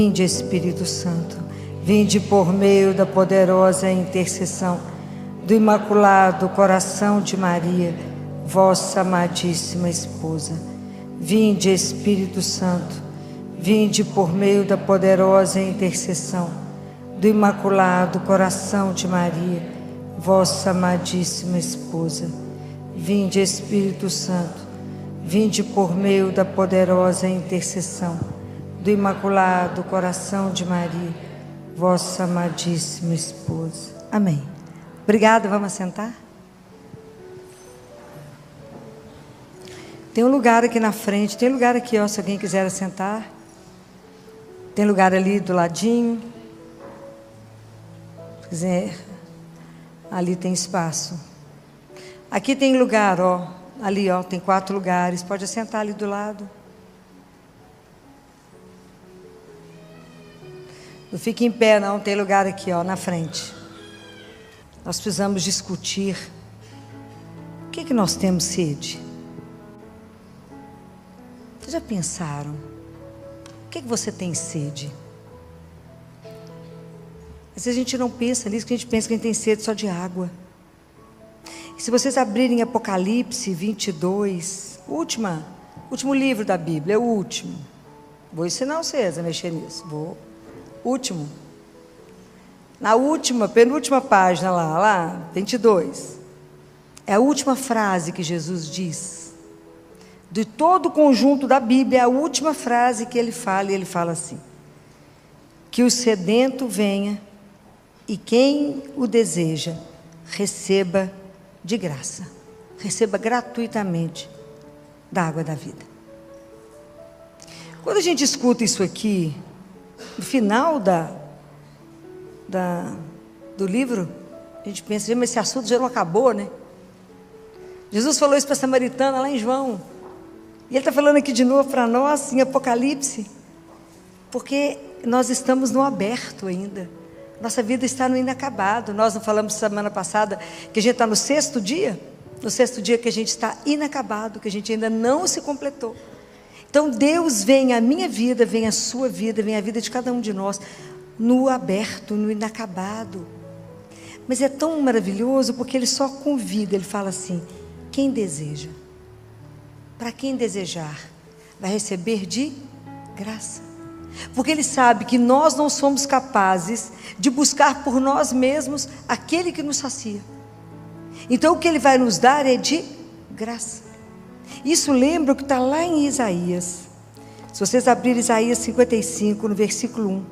Vinde, Espírito Santo, vinde por meio da poderosa intercessão do Imaculado Coração de Maria, vossa amadíssima esposa. Vinde, Espírito Santo, vinde por meio da poderosa intercessão do Imaculado Coração de Maria, vossa amadíssima esposa. Vinde, Espírito Santo, vinde por meio da poderosa intercessão do Imaculado Coração de Maria, vossa amadíssima esposa. Amém. Obrigada, vamos sentar? Tem um lugar aqui na frente, tem lugar aqui, ó, se alguém quiser sentar. Tem lugar ali do ladinho. Se quiser, ali tem espaço. Aqui tem lugar, ó, ali, ó, tem 4 lugares, pode sentar ali do lado. Não fique em pé, não, tem lugar aqui, ó, na frente. Nós precisamos discutir. O que nós temos sede? Vocês já pensaram? O que você tem sede? Às vezes a gente não pensa nisso, que a gente pensa que a gente tem sede só de água. E se vocês abrirem Apocalipse 22, último livro da Bíblia, é o último. Vou ensinar vocês a mexer nisso, vou. Último. Na penúltima página lá, 22. É a última frase que Jesus diz. De todo o conjunto da Bíblia, é a última frase que ele fala, e ele fala assim: que o sedento venha e quem o deseja, receba de graça. Receba gratuitamente da água da vida. Quando a gente escuta isso aqui, no final do livro, a gente pensa, mas esse assunto já não acabou, né? Jesus falou isso para a samaritana lá em João. E ele está falando aqui de novo para nós, em Apocalipse. Porque nós estamos no aberto ainda. Nossa vida está no inacabado. Nós não falamos semana passada que a gente está no 6º dia? No 6º dia que a gente está inacabado, que a gente ainda não se completou. Então Deus vem a minha vida, vem a sua vida, vem a vida de cada um de nós, no aberto, no inacabado. Mas é tão maravilhoso porque Ele só convida, Ele fala assim: quem deseja, para quem desejar, vai receber de graça. Porque Ele sabe que nós não somos capazes de buscar por nós mesmos aquele que nos sacia. Então o que Ele vai nos dar é de graça. Isso lembra o que está lá em Isaías. Se vocês abrirem Isaías 55, no versículo 1,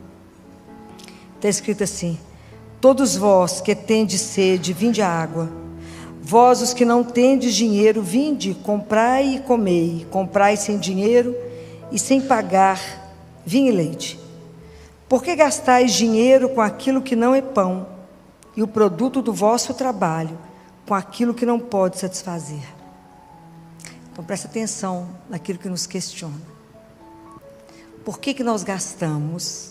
está escrito assim: todos vós que tendes sede, vinde à água. Vós os que não tendes dinheiro, vinde, comprai e comei. Comprai sem dinheiro e sem pagar vinho e leite. Por que gastais dinheiro com aquilo que não é pão, e o produto do vosso trabalho com aquilo que não pode satisfazer? Então presta atenção naquilo que nos questiona. Por que nós gastamos?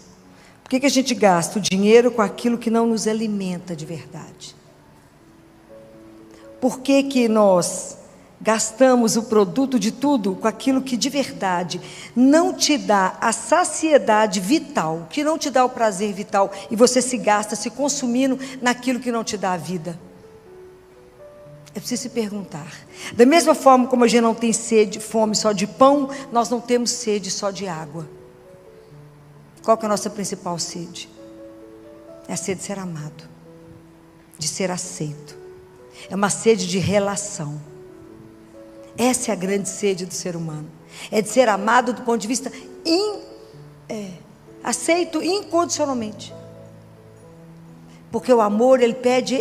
Por que a gente gasta o dinheiro com aquilo que não nos alimenta de verdade? Por que nós gastamos o produto de tudo com aquilo que de verdade não te dá a saciedade vital, que não te dá o prazer vital, e você se gasta se consumindo naquilo que não te dá a vida? É preciso se perguntar. Da mesma forma como a gente não tem fome só de pão, nós não temos sede só de água. Qual que é a nossa principal sede? É a sede de ser amado, de ser aceito. É uma sede de relação. Essa é a grande sede do ser humano. É de ser amado do ponto de vista aceito incondicionalmente. Porque o amor, ele pede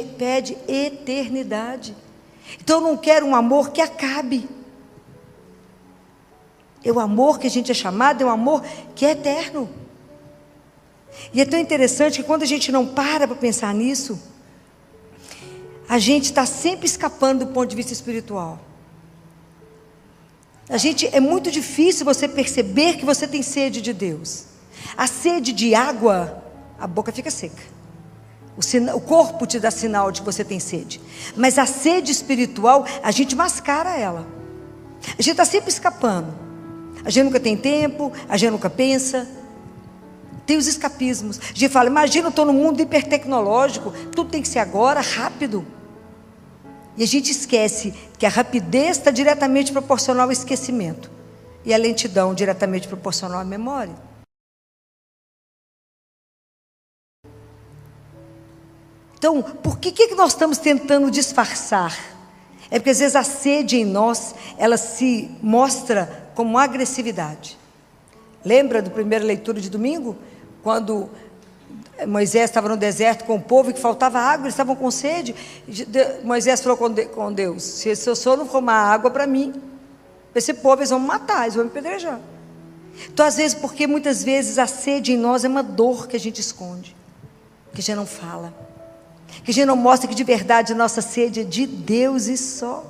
eternidade. Então eu não quero um amor que acabe. O amor que a gente é chamado é um amor que é eterno. E é tão interessante que quando a gente não para pensar nisso, a gente está sempre escapando do ponto de vista espiritual. É muito difícil você perceber que você tem sede de Deus. A sede de água, a boca fica seca. O corpo te dá sinal de que você tem sede. Mas a sede espiritual, a gente mascara ela. A gente está sempre escapando. A gente nunca tem tempo, a gente nunca pensa. Tem os escapismos. A gente fala, imagina, eu estou no mundo hipertecnológico, tudo tem que ser agora, rápido. E a gente esquece que a rapidez está diretamente proporcional ao esquecimento. E a lentidão diretamente proporcional à memória. Então, por que nós estamos tentando disfarçar? É porque às vezes a sede em nós, ela se mostra como agressividade. Lembra da primeira leitura de domingo? Quando Moisés estava no deserto com o povo e que faltava água, eles estavam com sede. Moisés falou com Deus, se o senhor não formar água para mim, esse povo eles vão me matar, eles vão me apedrejar. Então às vezes, porque muitas vezes a sede em nós é uma dor que a gente esconde, que a gente não fala, que a gente não mostra que de verdade a nossa sede é de Deus e só.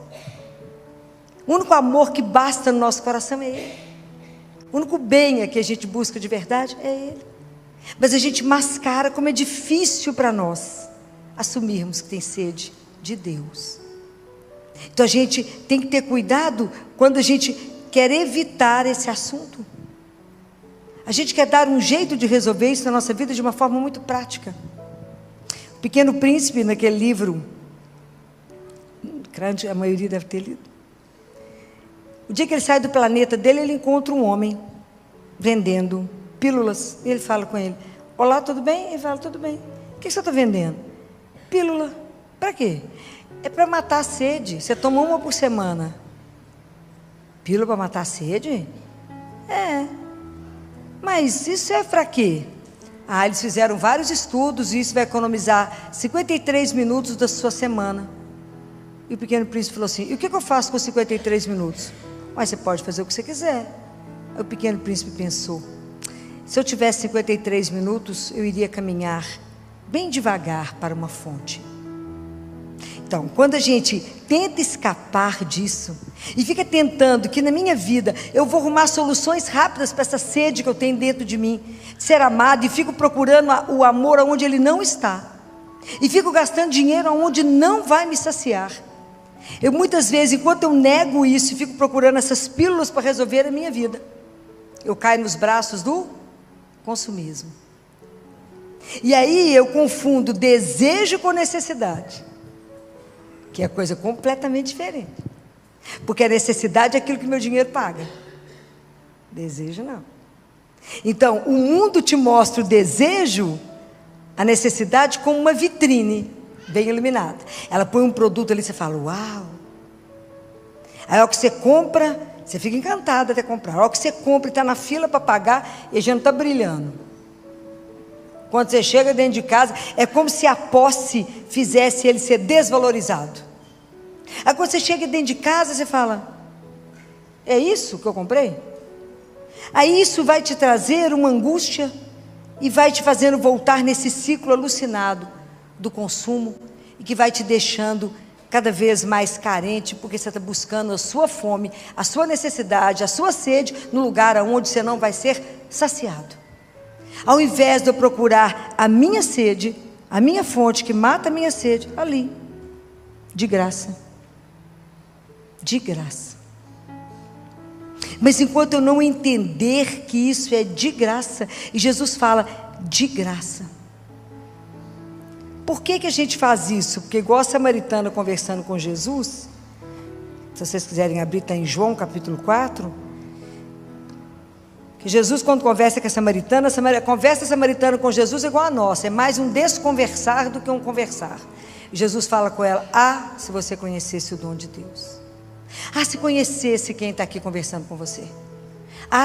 O único amor que basta no nosso coração é Ele. O único bem que a gente busca de verdade é Ele. Mas a gente mascara, como é difícil para nós assumirmos que tem sede de Deus. Então a gente tem que ter cuidado quando a gente quer evitar esse assunto. A gente quer dar um jeito de resolver isso na nossa vida de uma forma muito prática. O Pequeno Príncipe, naquele livro, a maioria deve ter lido. O dia que ele sai do planeta dele, ele encontra um homem vendendo pílulas. E ele fala com ele, olá, tudo bem? Ele fala, tudo bem. O que você está vendendo? Pílula. Para quê? É para matar a sede. Você toma uma por semana. Pílula para matar a sede? É. Mas isso é para quê? Eles fizeram vários estudos e isso vai economizar 53 minutos da sua semana. E o Pequeno Príncipe falou assim, e o que eu faço com 53 minutos? Mas você pode fazer o que você quiser. Aí o Pequeno Príncipe pensou, se eu tivesse 53 minutos, eu iria caminhar bem devagar para uma fonte. Então, quando a gente tenta escapar disso, e fica tentando que na minha vida, eu vou arrumar soluções rápidas para essa sede que eu tenho dentro de mim, de ser amado, e fico procurando o amor onde ele não está, e fico gastando dinheiro onde não vai me saciar. Eu muitas vezes, enquanto eu nego isso, e fico procurando essas pílulas para resolver a minha vida, eu caio nos braços do consumismo. E aí eu confundo desejo com necessidade, que é coisa completamente diferente. Porque a necessidade é aquilo que meu dinheiro paga. Desejo não. Então, o mundo te mostra o desejo, a necessidade, como uma vitrine bem iluminada. Ela põe um produto ali e você fala, uau. Aí a hora que você compra, você fica encantado até comprar. A hora que você compra e está na fila para pagar, e já não está brilhando. Quando você chega dentro de casa, é como se a posse fizesse ele ser desvalorizado. Aí quando você chega dentro de casa, você fala, é isso que eu comprei? Aí isso vai te trazer uma angústia e vai te fazendo voltar nesse ciclo alucinado do consumo e que vai te deixando cada vez mais carente, porque você está buscando a sua fome, a sua necessidade, a sua sede no lugar onde você não vai ser saciado. Ao invés de eu procurar a minha sede, a minha fonte que mata a minha sede, ali, de graça. De graça. Mas enquanto eu não entender que isso é de graça, e Jesus fala de graça. Por que a gente faz isso? Porque igual a samaritana conversando com Jesus, se vocês quiserem abrir, está em João capítulo 4, que Jesus quando conversa com a samaritana, a conversa samaritana com Jesus é igual a nossa, é mais um desconversar do que um conversar. E Jesus fala com ela, se você conhecesse o dom de Deus. Se conhecesse quem está aqui conversando com você.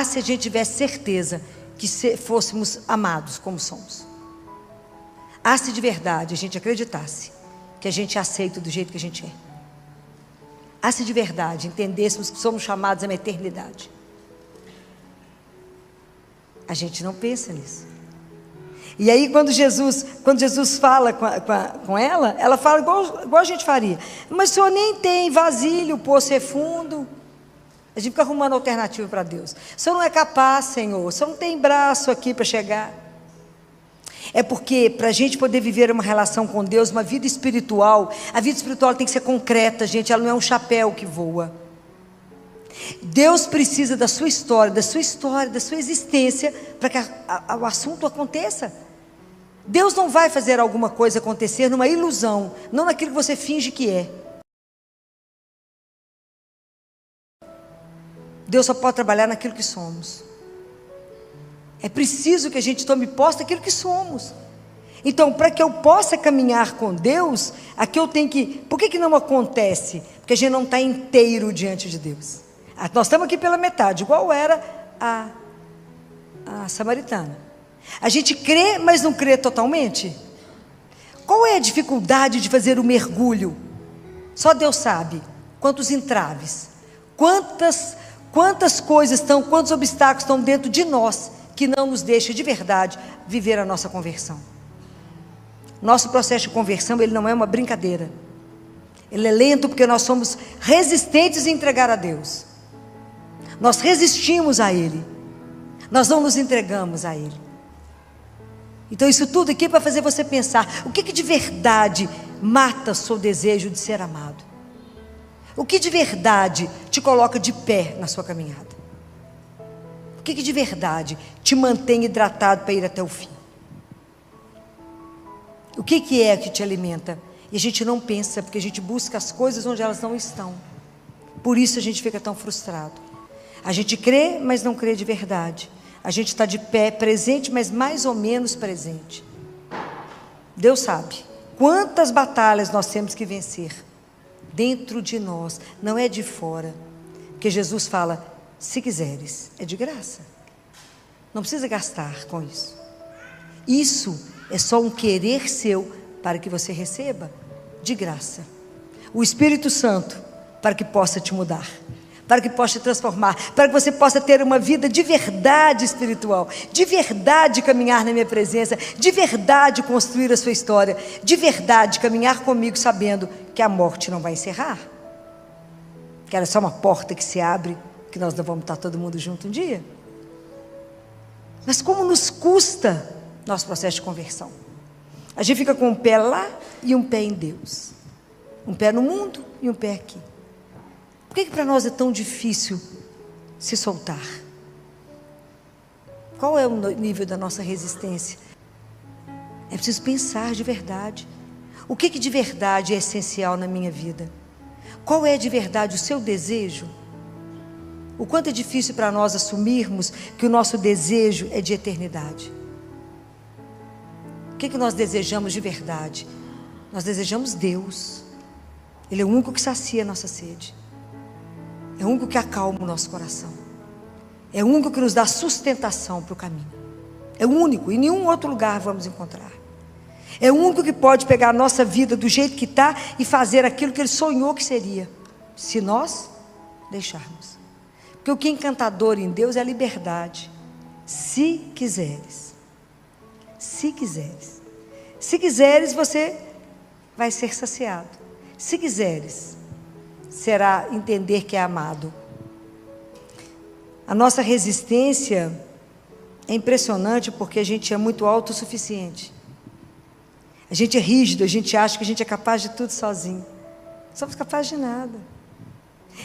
Se a gente tivesse certeza que fôssemos amados como somos. Se de verdade a gente acreditasse que a gente é aceito do jeito que a gente é. Se de verdade entendêssemos que somos chamados a uma eternidade. A gente não pensa nisso. E aí quando Jesus fala com ela fala igual a gente faria. Mas o senhor nem tem vasilha, o poço é fundo. A gente fica arrumando alternativa para Deus. O senhor não é capaz, Senhor. O senhor não tem braço aqui para chegar. É porque para a gente poder viver uma relação com Deus, uma vida espiritual, a vida espiritual tem que ser concreta, gente. Ela não é um chapéu que voa. Deus precisa da sua história, da sua existência, para que o assunto aconteça. Deus não vai fazer alguma coisa acontecer numa ilusão, não naquilo que você finge que é. Deus só pode trabalhar naquilo que somos. É preciso que a gente tome posse daquilo que somos. Então, para que eu possa caminhar com Deus, aqui eu tenho que... Por que não acontece? Porque a gente não está inteiro diante de Deus. Nós estamos aqui pela metade, igual era a samaritana. A gente crê, mas não crê totalmente. Qual é a dificuldade de fazer o mergulho? Só Deus sabe. Quantos entraves, quantas coisas estão, quantos obstáculos estão dentro de nós, que não nos deixa de verdade viver a nossa conversão. Nosso processo de conversão, ele não é uma brincadeira. Ele é lento porque nós somos resistentes em entregar a Deus. Nós resistimos a Ele. Nós não nos entregamos a Ele. Então isso tudo aqui é para fazer você pensar, o que de verdade mata o seu desejo de ser amado? O que de verdade te coloca de pé na sua caminhada? O que de verdade te mantém hidratado para ir até o fim? O que é que te alimenta? E a gente não pensa, porque a gente busca as coisas onde elas não estão. Por isso a gente fica tão frustrado. A gente crê, mas não crê de verdade. A gente está de pé, presente, mas mais ou menos presente. Deus sabe quantas batalhas nós temos que vencer dentro de nós, não é de fora. Porque Jesus fala, se quiseres, é de graça. Não precisa gastar com isso. Isso é só um querer seu para que você receba de graça. O Espírito Santo para que possa te mudar, para que possa te transformar, para que você possa ter uma vida de verdade espiritual, de verdade caminhar na minha presença, de verdade construir a sua história, de verdade caminhar comigo sabendo que a morte não vai encerrar, que ela é só uma porta que se abre, que nós não vamos estar todo mundo junto um dia. Mas como nos custa nosso processo de conversão? A gente fica com um pé lá e um pé em Deus, um pé no mundo e um pé aqui. Por que para nós é tão difícil se soltar? Qual é o nível da nossa resistência? É preciso pensar de verdade. O que de verdade é essencial na minha vida? Qual é de verdade o seu desejo? O quanto é difícil para nós assumirmos que o nosso desejo é de eternidade. O que nós desejamos de verdade? Nós desejamos Deus. Ele é o único que sacia a nossa sede. É o único que acalma o nosso coração. É o único que nos dá sustentação para o caminho. É o único, em nenhum outro lugar vamos encontrar. É o único que pode pegar a nossa vida do jeito que está e fazer aquilo que Ele sonhou que seria, se nós deixarmos. Porque o que é encantador em Deus é a liberdade. Se quiseres. Se quiseres. Se quiseres, você vai ser saciado. Se quiseres, será entender que é amado. A nossa resistência é impressionante porque a gente é muito autossuficiente. A gente é rígido, a gente acha que a gente é capaz de tudo sozinho. Não somos capazes de nada.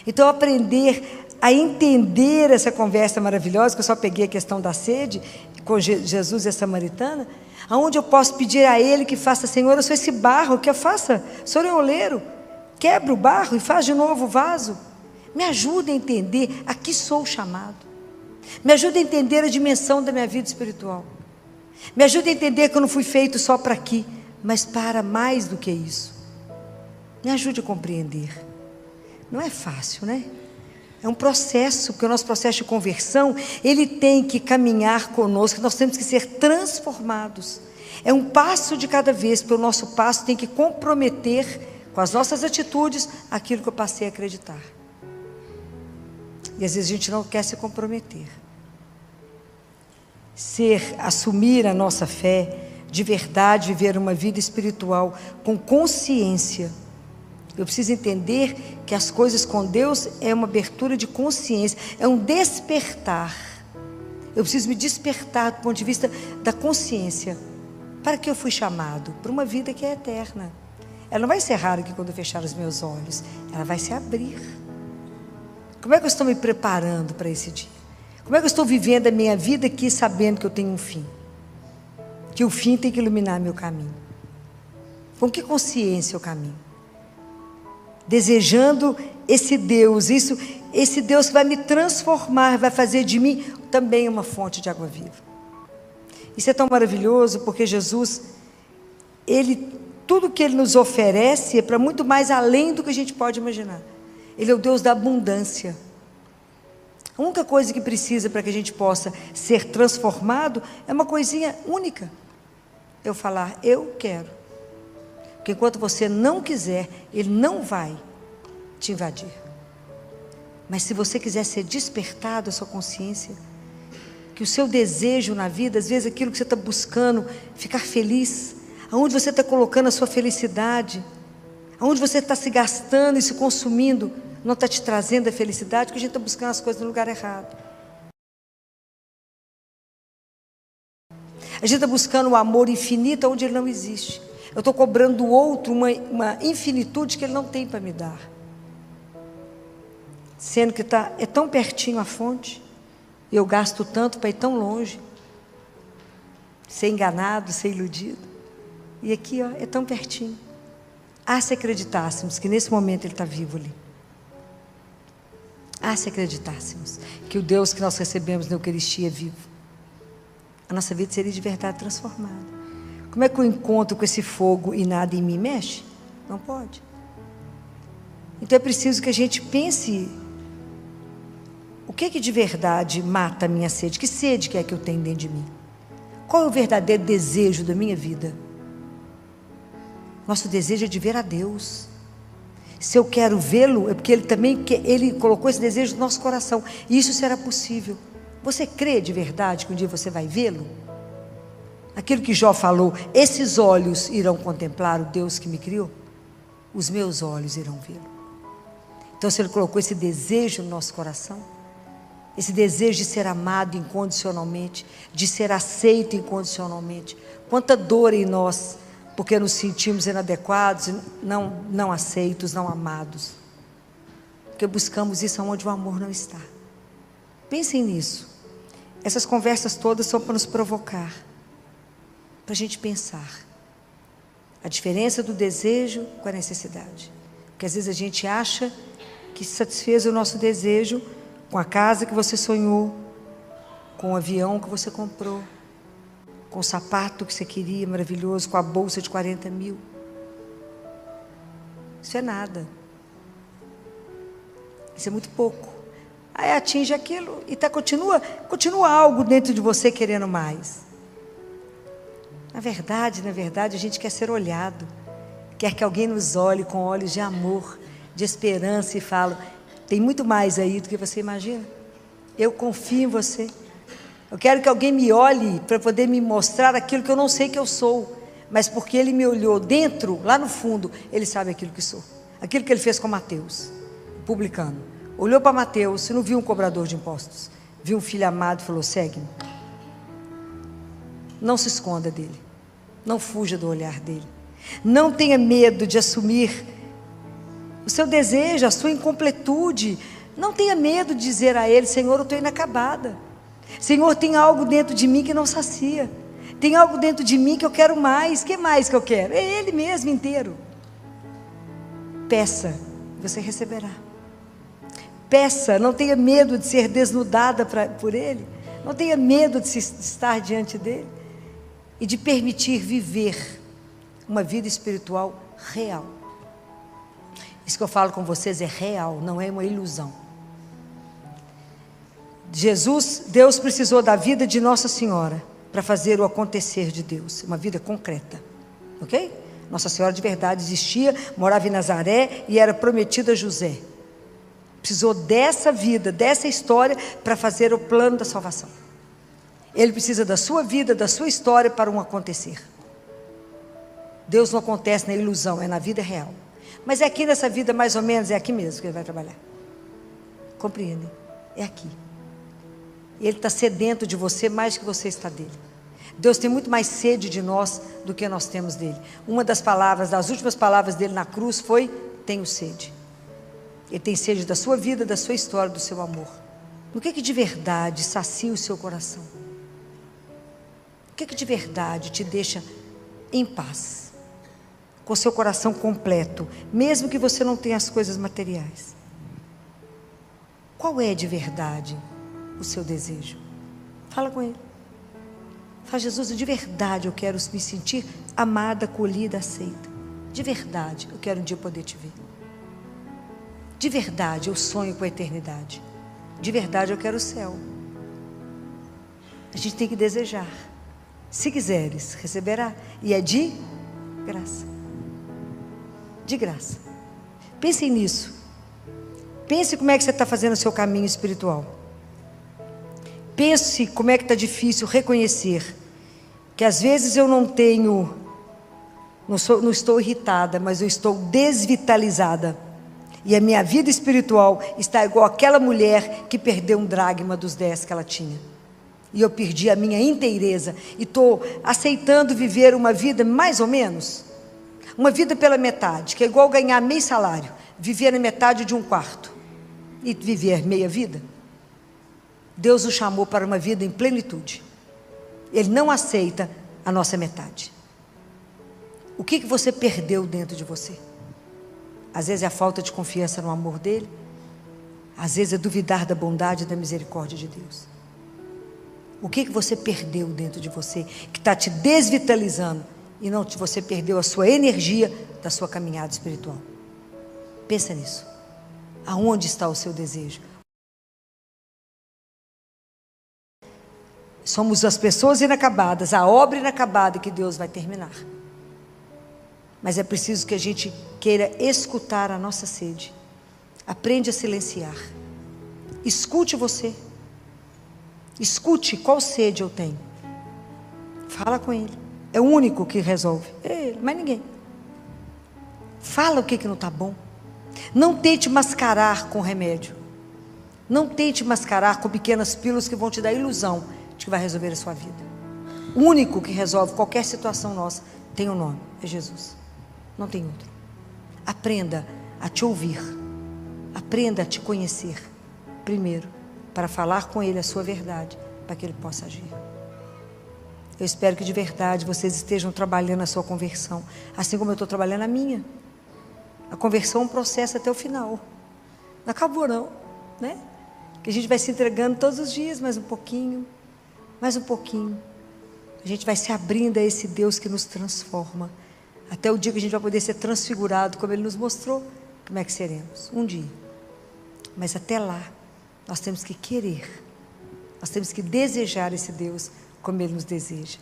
Então, aprender a entender essa conversa maravilhosa, que eu só peguei a questão da sede, com Jesus e a samaritana, aonde eu posso pedir a Ele que faça, Senhor, eu sou esse barro, que eu faça, o Senhor é o oleiro, quebra o barro e faz de novo o vaso. Me ajuda a entender a que sou chamado. Me ajuda a entender a dimensão da minha vida espiritual. Me ajuda a entender que eu não fui feito só para aqui, mas para mais do que isso. Me ajude a compreender. Não é fácil, né? É um processo, porque o nosso processo de conversão, ele tem que caminhar conosco, nós temos que ser transformados. É um passo de cada vez, porque o nosso passo tem que comprometer com as nossas atitudes aquilo que eu passei a acreditar. E às vezes a gente não quer se comprometer. Assumir a nossa fé, de verdade, viver uma vida espiritual com consciência. Eu preciso entender que as coisas com Deus é uma abertura de consciência, é um despertar. Eu preciso me despertar do ponto de vista da consciência. Para que eu fui chamado? Para uma vida que é eterna. Ela não vai encerrar aqui quando eu fechar os meus olhos, ela vai se abrir. Como é que eu estou me preparando para esse dia? Como é que eu estou vivendo a minha vida aqui sabendo que eu tenho um fim? Que o fim tem que iluminar meu caminho. Com que consciência eu caminho? Desejando esse Deus, esse Deus que vai me transformar, vai fazer de mim também uma fonte de água viva. Isso é tão maravilhoso porque Jesus, tudo que Ele nos oferece é para muito mais além do que a gente pode imaginar. Ele é o Deus da abundância. A única coisa que precisa para que a gente possa ser transformado é uma coisinha única. Eu falar, eu quero. Porque enquanto você não quiser, Ele não vai te invadir. Mas se você quiser ser despertado a sua consciência, que o seu desejo na vida, às vezes aquilo que você está buscando, ficar feliz, aonde você está colocando a sua felicidade, aonde você está se gastando e se consumindo, não está te trazendo a felicidade, porque a gente está buscando as coisas no lugar errado. A gente está buscando o amor infinito onde ele não existe. Eu estou cobrando do outro uma infinitude que ele não tem para me dar. Sendo que é tão pertinho a fonte, eu gasto tanto para ir tão longe, ser enganado, ser iludido. E aqui, ó, é tão pertinho. Se acreditássemos que nesse momento ele está vivo ali. Se acreditássemos que o Deus que nós recebemos na Eucaristia é vivo, a nossa vida seria de verdade transformada. Como é que eu encontro com esse fogo e nada em mim mexe? Não pode. Então é preciso que a gente pense: o que de verdade mata a minha sede? Que sede que é que eu tenho dentro de mim? Qual é o verdadeiro desejo da minha vida? Nosso desejo é de ver a Deus. Se eu quero vê-lo, é porque Ele colocou esse desejo no nosso coração. E isso será possível. Você crê de verdade que um dia você vai vê-lo? Aquilo que Jó falou, esses olhos irão contemplar o Deus que me criou? Os meus olhos irão vê-lo. Então, se Ele colocou esse desejo no nosso coração, esse desejo de ser amado incondicionalmente, de ser aceito incondicionalmente, quanta dor em nós, porque nos sentimos inadequados, não aceitos, não amados, porque buscamos isso onde o amor não está. Pensem nisso. Essas conversas todas são para nos provocar, para a gente pensar a diferença do desejo com a necessidade. Porque às vezes a gente acha que satisfez o nosso desejo com a casa que você sonhou, com o avião que você comprou, com o sapato que você queria, maravilhoso, com a bolsa de 40 mil. Isso é nada. Isso é muito pouco. Aí atinge aquilo e continua algo dentro de você querendo mais. Na verdade, a gente quer ser olhado. Quer que alguém nos olhe com olhos de amor, de esperança e fale: tem muito mais aí do que você imagina. Eu confio em você. Eu quero que alguém me olhe para poder me mostrar aquilo que eu não sei que eu sou, mas porque ele me olhou dentro, lá no fundo, ele sabe aquilo que sou. Aquilo que ele fez com Mateus, o publicano. Olhou para Mateus, não viu um cobrador de impostos, viu um filho amado e falou: segue-me. Não se esconda dele, não fuja do olhar dele, não tenha medo de assumir o seu desejo, a sua incompletude. Não tenha medo de dizer a ele: Senhor, eu estou inacabada. Senhor, tem algo dentro de mim que não sacia. Tem algo dentro de mim que eu quero mais. O que mais que eu quero? É Ele mesmo inteiro. Peça, você receberá. Peça, não tenha medo de ser desnudada por Ele. Não tenha medo de estar diante dEle. E de permitir viver uma vida espiritual real. Isso que eu falo com vocês é real, não é uma ilusão. Deus precisou da vida de Nossa Senhora para fazer o acontecer de Deus, uma vida concreta, ok? Nossa Senhora de verdade existia, morava em Nazaré e era prometida a José. Precisou dessa vida, dessa história para fazer o plano da salvação. Ele precisa da sua vida, da sua história para um acontecer. Deus não acontece na ilusão, é na vida real. Mas é aqui nessa vida mais ou menos, é aqui mesmo que Ele vai trabalhar. Compreendem? É aqui. Ele está sedento de você mais que você está dele. Deus tem muito mais sede de nós do que nós temos dele. Uma das últimas palavras dele na cruz foi: tenho sede. Ele tem sede da sua vida, da sua história, do seu amor. O que de verdade sacia o seu coração? O que de verdade te deixa em paz? Com o seu coração completo, mesmo que você não tenha as coisas materiais. Qual é de verdade o seu desejo? Fala com Ele. Fala: Jesus, de verdade eu quero me sentir amada, acolhida, aceita. De verdade eu quero um dia poder te ver. De verdade eu sonho com a eternidade. De verdade eu quero o céu. A gente tem que desejar. Se quiseres, receberá. E é de graça. De graça. Pense nisso. Pense como é que você está fazendo o seu caminho espiritual. Pense como é que está difícil reconhecer que às vezes eu não estou irritada, mas eu estou desvitalizada. E a minha vida espiritual está igual àquela mulher que perdeu um dracma dos 10 que ela tinha. E eu perdi a minha inteireza. E estou aceitando viver uma vida mais ou menos. Uma vida pela metade, que é igual ganhar meio salário. Viver na metade de um quarto. E viver meia vida. Deus nos chamou para uma vida em plenitude. Ele não aceita a nossa metade. O que você perdeu dentro de você? Às vezes é a falta de confiança no amor dele. Às vezes é duvidar da bondade e da misericórdia de Deus. O que você perdeu dentro de você, que está te desvitalizando, e não você perdeu a sua energia da sua caminhada espiritual? Pensa nisso. Aonde está o seu desejo? Somos as pessoas inacabadas, a obra inacabada que Deus vai terminar. Mas é preciso que a gente queira escutar a nossa sede. Aprende a silenciar. Escute você. Escute qual sede eu tenho. Fala com Ele. É o único que resolve. É Ele, mais ninguém. Fala o que não está bom. Não tente mascarar com remédio. Não tente mascarar com pequenas pílulas que vão te dar a ilusão de que vai resolver a sua vida. O único que resolve qualquer situação nossa tem um nome, é Jesus. Não tem outro. Aprenda a te ouvir. Aprenda a te conhecer. Primeiro, para falar com Ele a sua verdade, para que Ele possa agir. Eu espero que de verdade vocês estejam trabalhando a sua conversão, assim como eu estou trabalhando a minha. A conversão é um processo até o final. Não acabou não, né? Que a gente vai se entregando todos os dias, mais um pouquinho, mais um pouquinho. A gente vai se abrindo a esse Deus que nos transforma. Até o dia que a gente vai poder ser transfigurado, como Ele nos mostrou, como é que seremos? Um dia. Mas até lá, nós temos que querer. Nós temos que desejar esse Deus como Ele nos deseja.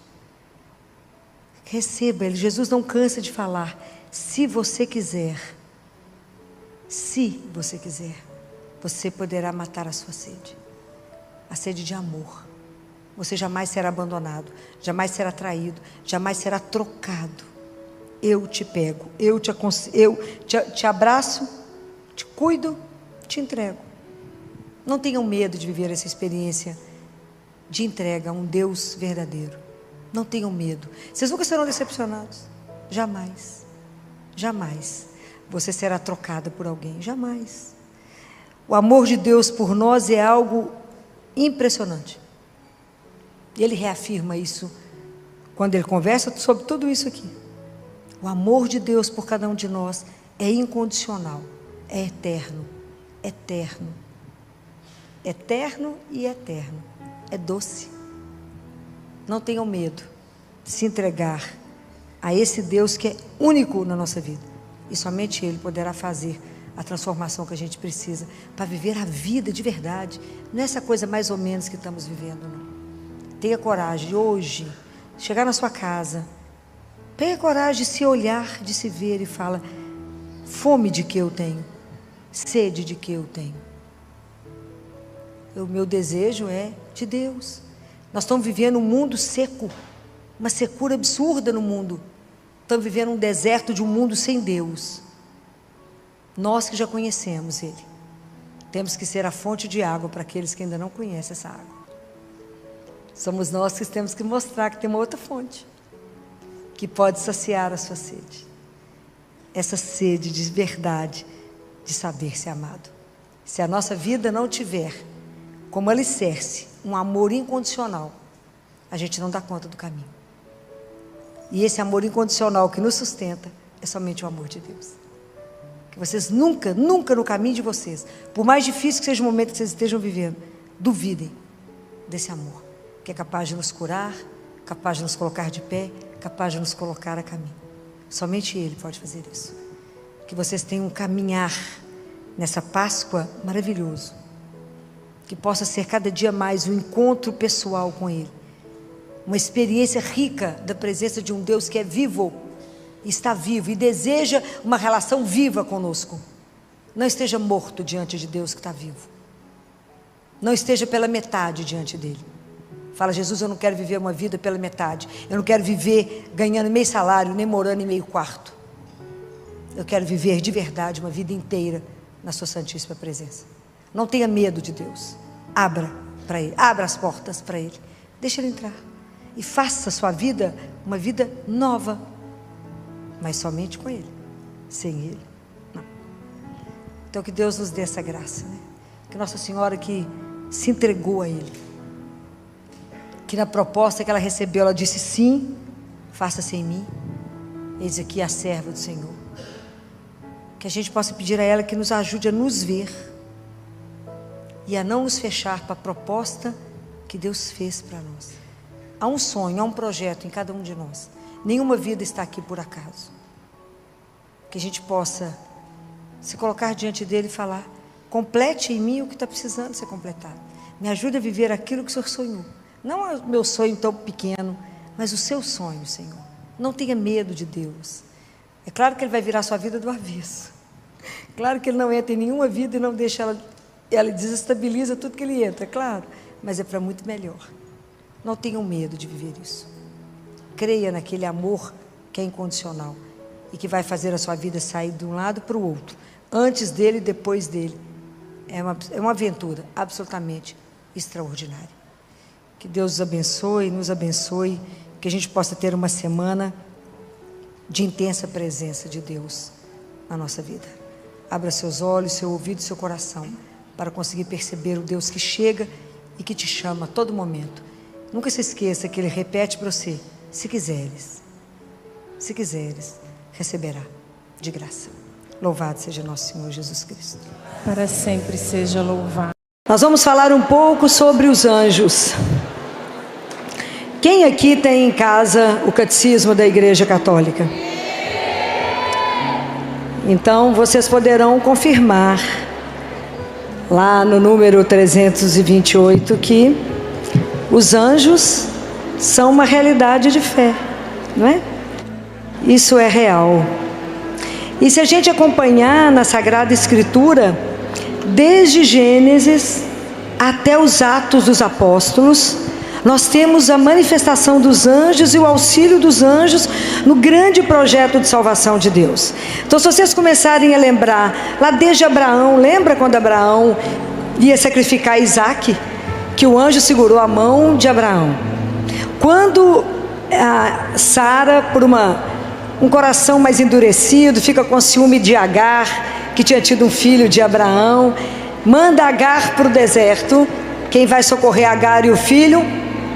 Receba Ele. Jesus não cansa de falar. Se você quiser, você poderá matar a sua sede. A sede de amor. Você jamais será abandonado, jamais será traído, jamais será trocado. Eu te pego, eu te abraço, te cuido, te entrego. Não tenham medo de viver essa experiência de entrega a um Deus verdadeiro. Não tenham medo. Vocês nunca serão decepcionados. Jamais. Jamais. Você será trocada por alguém. Jamais. O amor de Deus por nós é algo impressionante. E Ele reafirma isso quando Ele conversa sobre tudo isso aqui. O amor de Deus por cada um de nós é incondicional, é eterno, eterno, eterno e eterno, é doce. Não tenham medo de se entregar a esse Deus que é único na nossa vida, e somente Ele poderá fazer a transformação que a gente precisa para viver a vida de verdade, não é essa coisa mais ou menos que estamos vivendo, não. Tenha coragem de hoje chegar na sua casa, tenha coragem de se olhar, de se ver e fala: fome de que eu tenho, sede de que eu tenho. O meu desejo é de Deus. Nós estamos vivendo um mundo seco, uma secura absurda no mundo. Estamos vivendo um deserto de um mundo sem Deus. Nós que já conhecemos Ele, temos que ser a fonte de água para aqueles que ainda não conhecem essa água. Somos nós que temos que mostrar que tem uma outra fonte que pode saciar a sua sede. Essa sede de verdade de saber ser amado. Se a nossa vida não tiver como alicerce um amor incondicional, a gente não dá conta do caminho. E esse amor incondicional que nos sustenta é somente o amor de Deus. Que vocês nunca no caminho de vocês, por mais difícil que seja o momento que vocês estejam vivendo, duvidem desse amor, que é capaz de nos curar, capaz de nos colocar de pé, capaz de nos colocar a caminho. Somente Ele pode fazer isso. Que vocês tenham um caminhar nessa Páscoa maravilhoso, que possa ser cada dia mais um encontro pessoal com Ele, uma experiência rica da presença de um Deus que é vivo, está vivo e deseja uma relação viva conosco. Não esteja morto diante de Deus que está vivo, não esteja pela metade diante dele. Fala: Jesus, eu não quero viver uma vida pela metade, eu não quero viver ganhando meio salário, nem morando em meio quarto. Eu quero viver de verdade uma vida inteira na sua santíssima presença. Não tenha medo de Deus, abra para Ele, abra as portas para Ele, deixa Ele entrar e faça a sua vida uma vida nova, mas somente com Ele, sem Ele não. Então que Deus nos dê essa graça, né? Que Nossa Senhora que se entregou a Ele, que na proposta que ela recebeu, ela disse: sim, faça-se em mim, eis aqui a serva do Senhor. Que a gente possa pedir a ela que nos ajude a nos ver e a não nos fechar para a proposta que Deus fez para nós. Há um sonho, há um projeto em cada um de nós. Nenhuma vida está aqui por acaso. Que a gente possa se colocar diante dele e falar: complete em mim o que está precisando ser completado. Me ajude a viver aquilo que o Senhor sonhou. Não o meu sonho tão pequeno, mas o seu sonho, Senhor. Não tenha medo de Deus. É claro que Ele vai virar a sua vida do avesso. Claro que Ele não entra em nenhuma vida e não deixa ela desestabiliza tudo que Ele entra, claro. Mas é para muito melhor. Não tenham medo de viver isso. Creia naquele amor que é incondicional e que vai fazer a sua vida sair de um lado para o outro, antes dele e depois dele. É uma aventura absolutamente extraordinária. Que Deus nos abençoe, que a gente possa ter uma semana de intensa presença de Deus na nossa vida. Abra seus olhos, seu ouvido e seu coração para conseguir perceber o Deus que chega e que te chama a todo momento. Nunca se esqueça que Ele repete para você: se quiseres, receberá de graça. Louvado seja nosso Senhor Jesus Cristo. Para sempre seja louvado. Nós vamos falar um pouco sobre os anjos. Quem aqui tem em casa o catecismo da Igreja Católica? Então vocês poderão confirmar lá no número 328 que os anjos são uma realidade de fé, não é? Isso é real. E se a gente acompanhar na Sagrada Escritura, desde Gênesis até os Atos dos Apóstolos, nós temos a manifestação dos anjos e o auxílio dos anjos no grande projeto de salvação de Deus. Então, se vocês começarem a lembrar, lá desde Abraão, lembra quando Abraão ia sacrificar Isaac? Que o anjo segurou a mão de Abraão. Quando Sara, por um coração mais endurecido, fica com ciúme de Agar, que tinha tido um filho de Abraão, manda Agar para o deserto. Quem vai socorrer Agar e o filho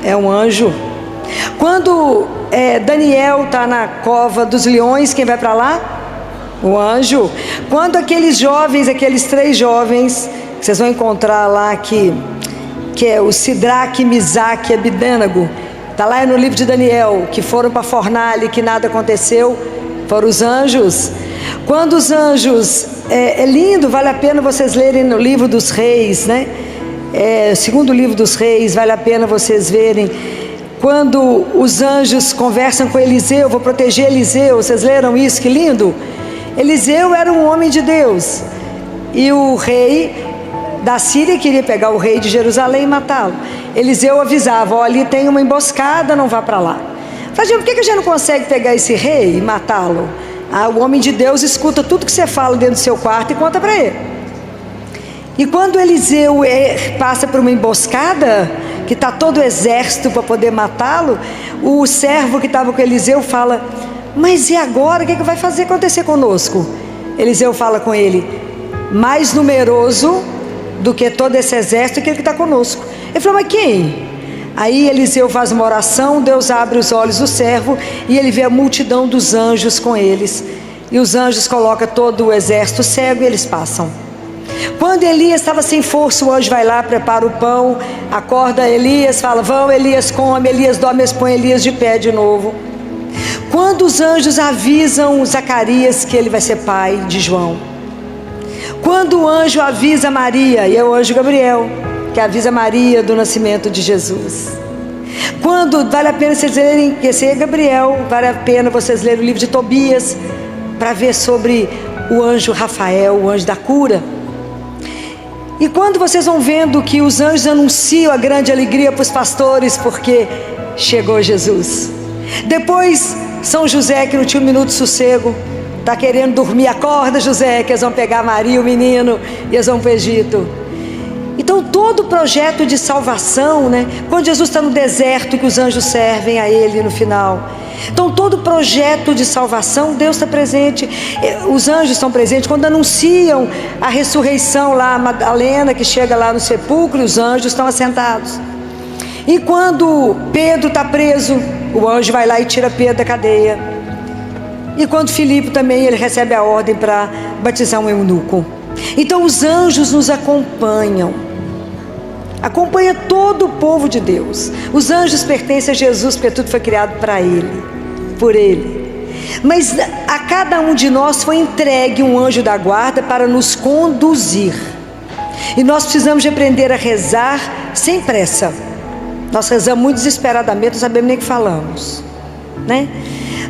é um anjo. Quando Daniel está na cova dos leões, quem vai para lá? O anjo. Quando aqueles 3 jovens, que vocês vão encontrar lá, que é o Sidraque, Misaque e Abidênago, está lá no livro de Daniel, que foram para a fornalha, que nada aconteceu, foram os anjos. Quando os anjos, é lindo, vale a pena vocês lerem no livro dos reis, né? Segundo livro dos reis, vale a pena vocês verem, quando os anjos conversam com Eliseu: vou proteger Eliseu. Vocês leram isso? Que lindo! Eliseu era um homem de Deus, e o rei da Síria queria pegar o rei de Jerusalém e matá-lo. Eliseu avisava: ó, ali tem uma emboscada, não vá para lá. Falei: por que a gente não consegue pegar esse rei e matá-lo? O homem de Deus escuta tudo que você fala dentro do seu quarto e conta para ele. E quando Eliseu passa por uma emboscada, que está todo o exército para poder matá-lo, o servo que estava com Eliseu fala: mas e agora? O que vai fazer acontecer conosco? Eliseu fala com ele: mais numeroso do que todo esse exército, aquele que está conosco. Ele falou: mas quem? Aí Eliseu faz uma oração, Deus abre os olhos do servo e ele vê a multidão dos anjos com eles. E os anjos colocam todo o exército cego e eles passam. Quando Elias estava sem força, o anjo vai lá, prepara o pão, acorda Elias, fala: vão, Elias come, Elias dorme, põe Elias de pé de novo. Quando os anjos avisam Zacarias que ele vai ser pai de João, quando o anjo avisa Maria, e é o anjo Gabriel que avisa Maria do nascimento de Jesus. Quando vale a pena vocês lerem, esse é Gabriel, vale a pena vocês lerem o livro de Tobias, para ver sobre o anjo Rafael, o anjo da cura. E quando vocês vão vendo que os anjos anunciam a grande alegria para os pastores, porque chegou Jesus. Depois, São José, que não tinha um minuto de sossego, está querendo dormir, acorda José, que eles vão pegar Maria, o menino, e eles vão para o Egito. Então todo o projeto de salvação, né? Quando Jesus está no deserto, que os anjos servem a ele no final. Então todo o projeto de salvação, Deus está presente, os anjos estão presentes. Quando anunciam a ressurreição lá, a Madalena que chega lá no sepulcro, os anjos estão assentados. E quando Pedro está preso, o anjo vai lá e tira Pedro da cadeia. E quando Filipe também, ele recebe a ordem para batizar um eunuco. Então os anjos nos acompanha todo o povo de Deus. Os anjos pertencem a Jesus, porque tudo foi criado para Ele, por Ele. Mas a cada um de nós foi entregue um anjo da guarda para nos conduzir. E nós precisamos de aprender a rezar sem pressa. Nós rezamos muito desesperadamente, não sabemos nem o que falamos, né?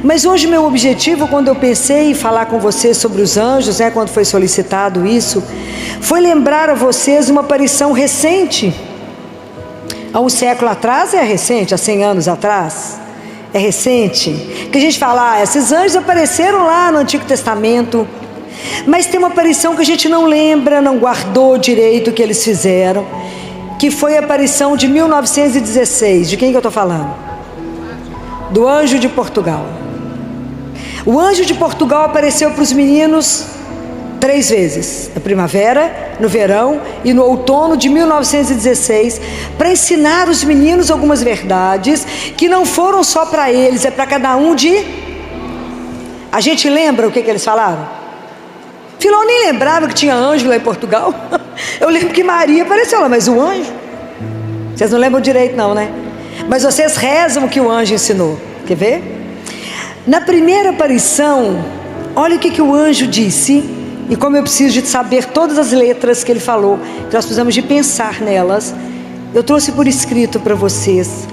Mas hoje meu objetivo, quando eu pensei em falar com vocês sobre os anjos, né, quando foi solicitado isso, foi lembrar a vocês uma aparição recente. Há um século atrás é recente, há 100 anos atrás é recente, que a gente fala: esses anjos apareceram lá no Antigo Testamento. Mas tem uma aparição que a gente não lembra, não guardou direito o que eles fizeram, que foi a aparição de 1916. De quem que eu estou falando? Do anjo de Portugal. O anjo de Portugal apareceu para os meninos 3 vezes, na primavera, no verão e no outono de 1916, para ensinar os meninos algumas verdades que não foram só para eles, é para cada um de... A gente lembra o que eles falaram? Filó nem lembrava que tinha anjo lá em Portugal. Eu lembro que Maria apareceu lá, mas o anjo? Vocês não lembram direito não, né? Mas vocês rezam o que o anjo ensinou. Quer ver? Na primeira aparição, olha o que o anjo disse. E como eu preciso de saber todas as letras que ele falou, que nós precisamos de pensar nelas, eu trouxe por escrito para vocês.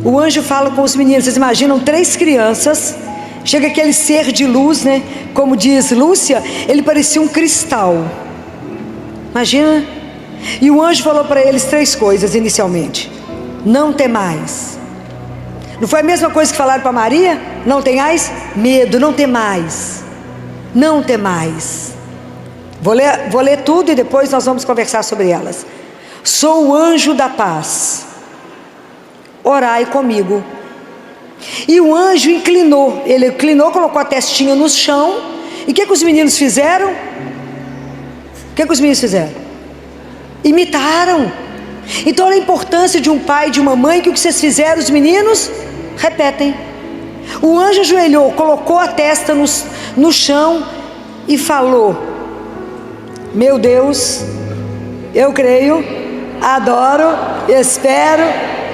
O anjo fala com os meninos. Vocês imaginam 3 crianças, chega aquele ser de luz, né? Como diz Lúcia, ele parecia um cristal. Imagina. E o anjo falou para eles 3 coisas inicialmente: não temais. Não foi a mesma coisa que falaram para Maria? Não tenhais medo, não temais. Não temais. Vou ler tudo e depois nós vamos conversar sobre elas. Sou o anjo da paz. Orai comigo. E o anjo inclinou. Ele inclinou, colocou a testinha no chão. E o que os meninos fizeram? O que os meninos fizeram? Imitaram. Então olha a importância de um pai e de uma mãe, que o que vocês fizeram, os meninos repetem. O anjo ajoelhou, colocou a testa no chão e falou: meu Deus, eu creio, adoro, espero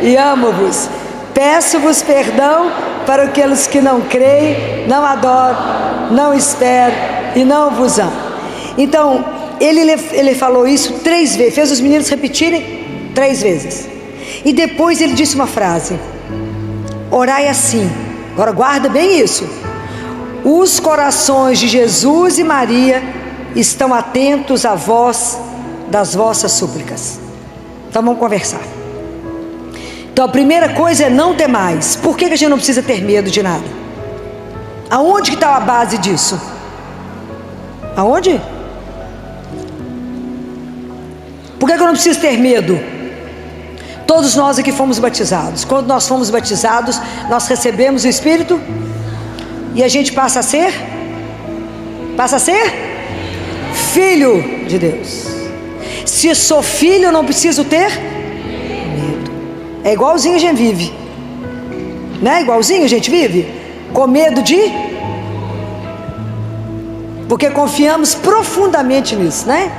e amo-vos. Peço-vos perdão para aqueles que não creem, não adoram, não esperam e não vos amam. Então ele falou isso 3 vezes, fez os meninos repetirem 3 vezes. E depois ele disse uma frase: orai assim. Agora guarda bem isso: os corações de Jesus e Maria estão atentos à voz das vossas súplicas. Então vamos conversar. Então a primeira coisa é não temais. Por que a gente não precisa ter medo de nada? Aonde que está a base disso? Aonde? Por que eu não preciso ter medo? Todos nós aqui fomos batizados. Quando nós fomos batizados, nós recebemos o Espírito e a gente passa a ser filho de Deus. Se sou filho, eu não preciso ter medo. É igualzinho a gente vive, né? Igualzinho a gente vive, com medo de... Porque confiamos profundamente nisso, né?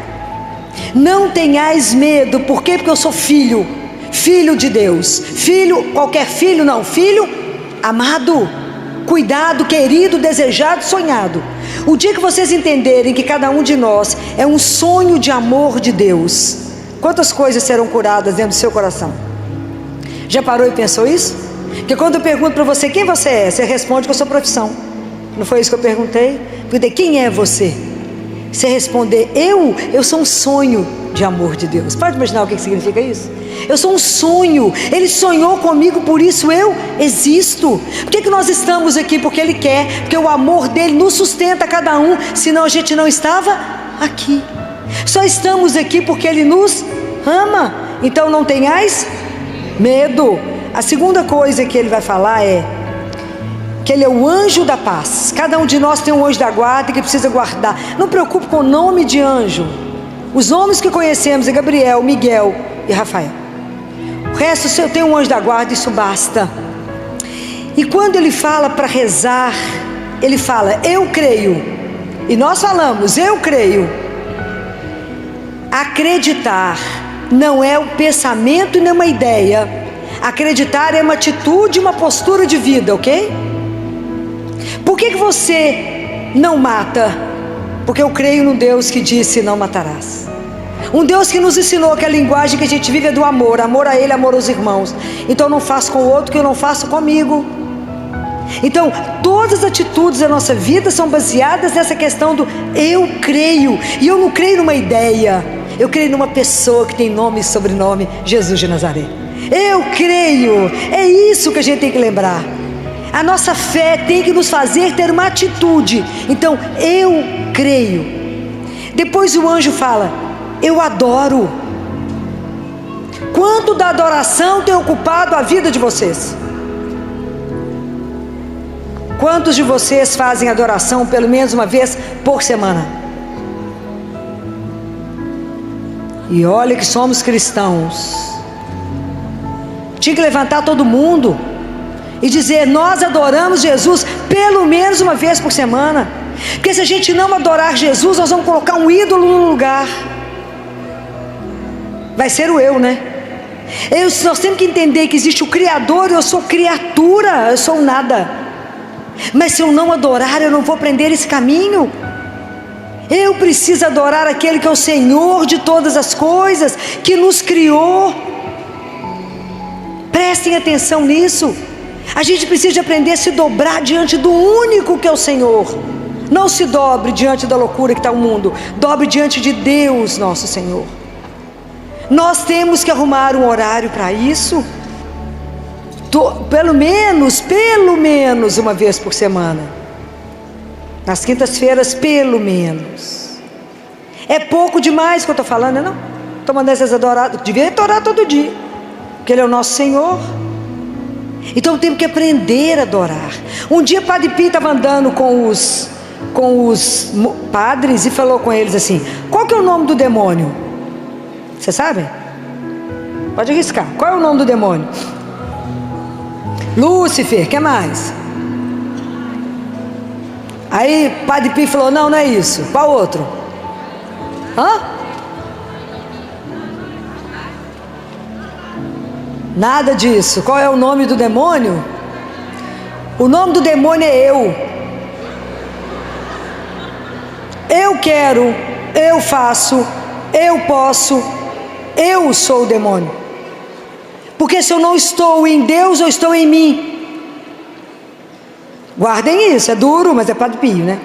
Não tenhais medo. Por quê? Porque eu sou filho. Filho de Deus. Filho, qualquer filho não. Filho amado, cuidado, querido, desejado, sonhado. O dia que vocês entenderem que cada um de nós é um sonho de amor de Deus, quantas coisas serão curadas dentro do seu coração? Já parou e pensou isso? Porque quando eu pergunto para você quem você é, você responde com a sua profissão. Não foi isso que eu perguntei? Perguntei, quem é você? Você responder, eu sou um sonho de amor de Deus. Pode imaginar o que significa isso? Eu sou um sonho. Ele sonhou comigo, por isso eu existo. Por que nós estamos aqui? Porque Ele quer, porque o amor dele nos sustenta cada um, senão a gente não estava aqui. Só estamos aqui porque Ele nos ama. Então não tenhais medo. A segunda coisa que Ele vai falar é que Ele é o anjo da paz. Cada um de nós tem um anjo da guarda que precisa guardar. Não preocupe com o nome de anjo. Os nomes que conhecemos é Gabriel, Miguel e Rafael. O resto, se eu tenho um anjo da guarda, isso basta. E quando Ele fala para rezar, Ele fala, eu creio. E nós falamos, eu creio. Acreditar não é um pensamento nem uma ideia. Acreditar é uma atitude, uma postura de vida, ok? Por que você não mata? Porque eu creio num Deus que disse não matarás. Um Deus que nos ensinou que a linguagem que a gente vive é do amor. Amor a Ele, amor aos irmãos. Então eu não faço com o outro que eu não faço comigo. Então todas as atitudes da nossa vida são baseadas nessa questão do eu creio. E eu não creio numa ideia. Eu creio numa pessoa que tem nome e sobrenome, Jesus de Nazaré. Eu creio. É isso que a gente tem que lembrar. A nossa fé tem que nos fazer ter uma atitude. Então, eu creio. Depois o anjo fala, eu adoro. Quanto da adoração tem ocupado a vida de vocês? Quantos de vocês fazem adoração pelo menos uma vez por semana? E olha que somos cristãos. Tinha que levantar todo mundo e dizer, nós adoramos Jesus pelo menos uma vez por semana. Porque se a gente não adorar Jesus, nós vamos colocar um ídolo no lugar. Vai ser o eu, né? Nós temos que entender que existe o Criador e eu sou criatura, eu sou nada. Mas se eu não adorar, eu não vou aprender esse caminho. Eu preciso adorar aquele que é o Senhor de todas as coisas, que nos criou. Prestem atenção nisso. A gente precisa de aprender a se dobrar diante do único que é o Senhor. Não se dobre diante da loucura que está o mundo. Dobre diante de Deus, nosso Senhor. Nós temos que arrumar um horário para isso. Pelo menos uma vez por semana. Nas quintas-feiras, pelo menos. É pouco demais que eu estou falando, não? Estou mandando vocês adorar. Devia adorar todo dia, porque Ele é o nosso Senhor. Então temos que aprender a adorar. Um dia Padre Pio estava andando com os padres e falou com eles assim, qual que é o nome do demônio? Você sabe? Pode arriscar. Qual é o nome do demônio? Lúcifer, que mais? Aí Padre Pio falou, não é isso. Qual outro? Nada disso. Qual é o nome do demônio? O nome do demônio é eu. Eu quero, eu faço, eu posso, eu sou o demônio. Porque se eu não estou em Deus, eu estou em mim. Guardem isso, é duro, mas é Padre Pio, né?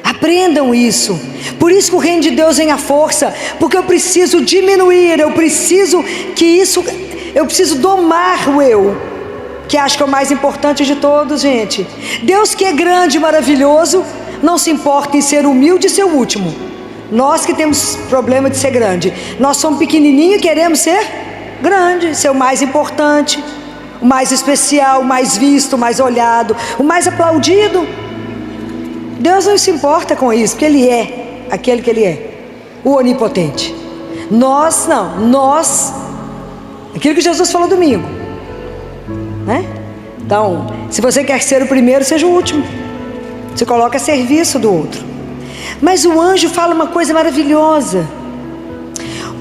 Aprendam isso. Por isso que o reino de Deus vem à força, porque eu preciso diminuir, eu preciso domar o eu, que acho que é o mais importante de todos, gente. Deus, que é grande e maravilhoso, não se importa em ser humilde e ser o último. Nós que temos problema de ser grande, nós somos pequenininhos e queremos ser grande, ser o mais importante, o mais especial, o mais visto, o mais olhado, o mais aplaudido. Deus não se importa com isso, porque Ele é aquele que Ele é, o onipotente. Nós não, aquilo que Jesus falou domingo, né? Então, se você quer ser o primeiro, seja o último. Você coloca a serviço do outro. Mas o anjo fala uma coisa maravilhosa: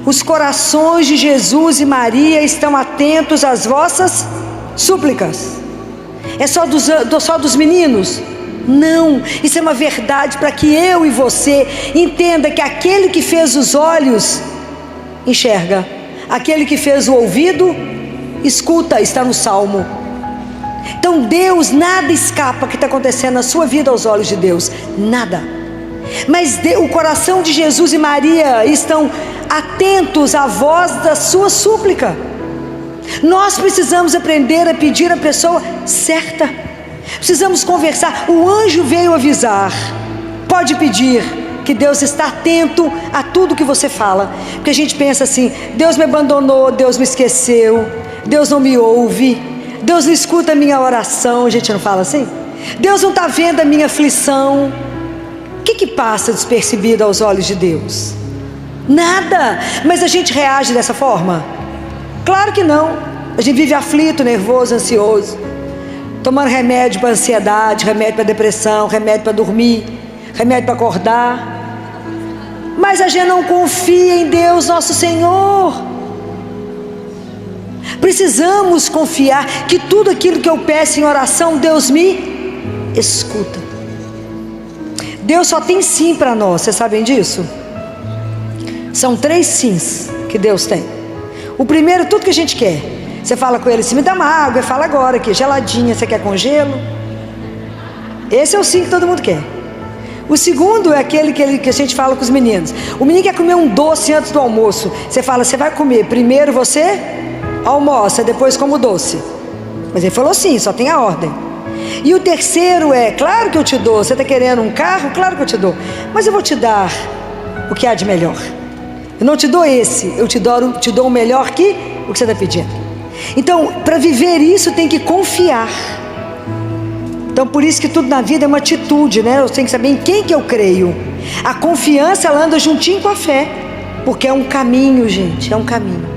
os corações de Jesus e Maria estão atentos às vossas súplicas. É só dos meninos? Não, isso é uma verdade para que eu e você entenda que aquele que fez os olhos enxerga, aquele que fez o ouvido escuta, está no Salmo. Então Deus, nada escapa que está acontecendo na sua vida aos olhos de Deus, nada. Mas o coração de Jesus e Maria estão atentos à voz da sua súplica. Nós precisamos aprender a pedir a pessoa certa, precisamos conversar. O anjo veio avisar, pode pedir, que Deus está atento a tudo que você fala. Porque a gente pensa assim: Deus me abandonou, Deus me esqueceu, Deus não me ouve, Deus não escuta a minha oração. A gente não fala assim? Deus não está vendo a minha aflição. O que passa despercebido aos olhos de Deus? Nada. Mas a gente reage dessa forma? Claro que não. A gente vive aflito, nervoso, ansioso, tomando remédio para ansiedade, remédio para depressão, remédio para dormir, remédio para acordar. Mas a gente não confia em Deus nosso Senhor. Precisamos confiar que tudo aquilo que eu peço em oração, Deus me escuta. Deus só tem sim para nós, vocês sabem disso? São 3 sims que Deus tem. O primeiro, tudo que a gente quer. Você fala com Ele assim: me dá uma água. Ele fala agora aqui, geladinha, você quer com gelo? Esse é o sim que todo mundo quer. O segundo é aquele que a gente fala com os meninos. O menino quer comer um doce antes do almoço. Você fala: você vai comer, primeiro você almoça, depois come o doce. Mas ele falou sim, só tem a ordem. E o terceiro é: claro que eu te dou. Você está querendo um carro? Claro que eu te dou, mas eu vou te dar o que há de melhor. Eu não te dou esse, eu te dou o melhor que o que você está pedindo. Então, para viver isso tem que confiar. Então, por isso que tudo na vida é uma atitude, né? Eu tenho que saber em quem que eu creio. A confiança, ela anda juntinho com a fé, porque é um caminho, gente, é um caminho.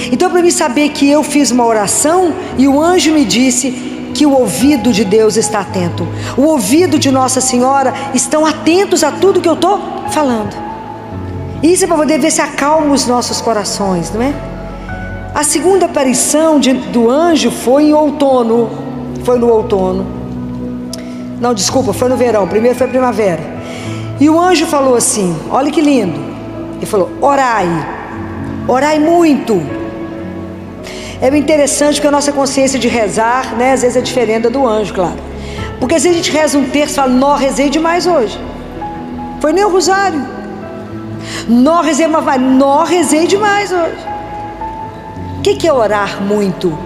Então, para mim saber que eu fiz uma oração e o anjo me disse que o ouvido de Deus está atento, o ouvido de Nossa Senhora estão atentos a tudo que eu estou falando. Isso é para poder ver se acalma os nossos corações, não é? A segunda aparição do anjo foi em outono. Foi no outono. Não, desculpa, foi no verão. Primeiro foi primavera. E o anjo falou assim: olha que lindo. Ele falou: orai, orai muito. É bem interessante porque a nossa consciência de rezar, né, às vezes é diferente da do anjo, claro. Porque às vezes a gente reza um terço e fala: nó, rezei demais hoje. Foi nem o rosário. Nó, rezei demais hoje. O que é orar muito?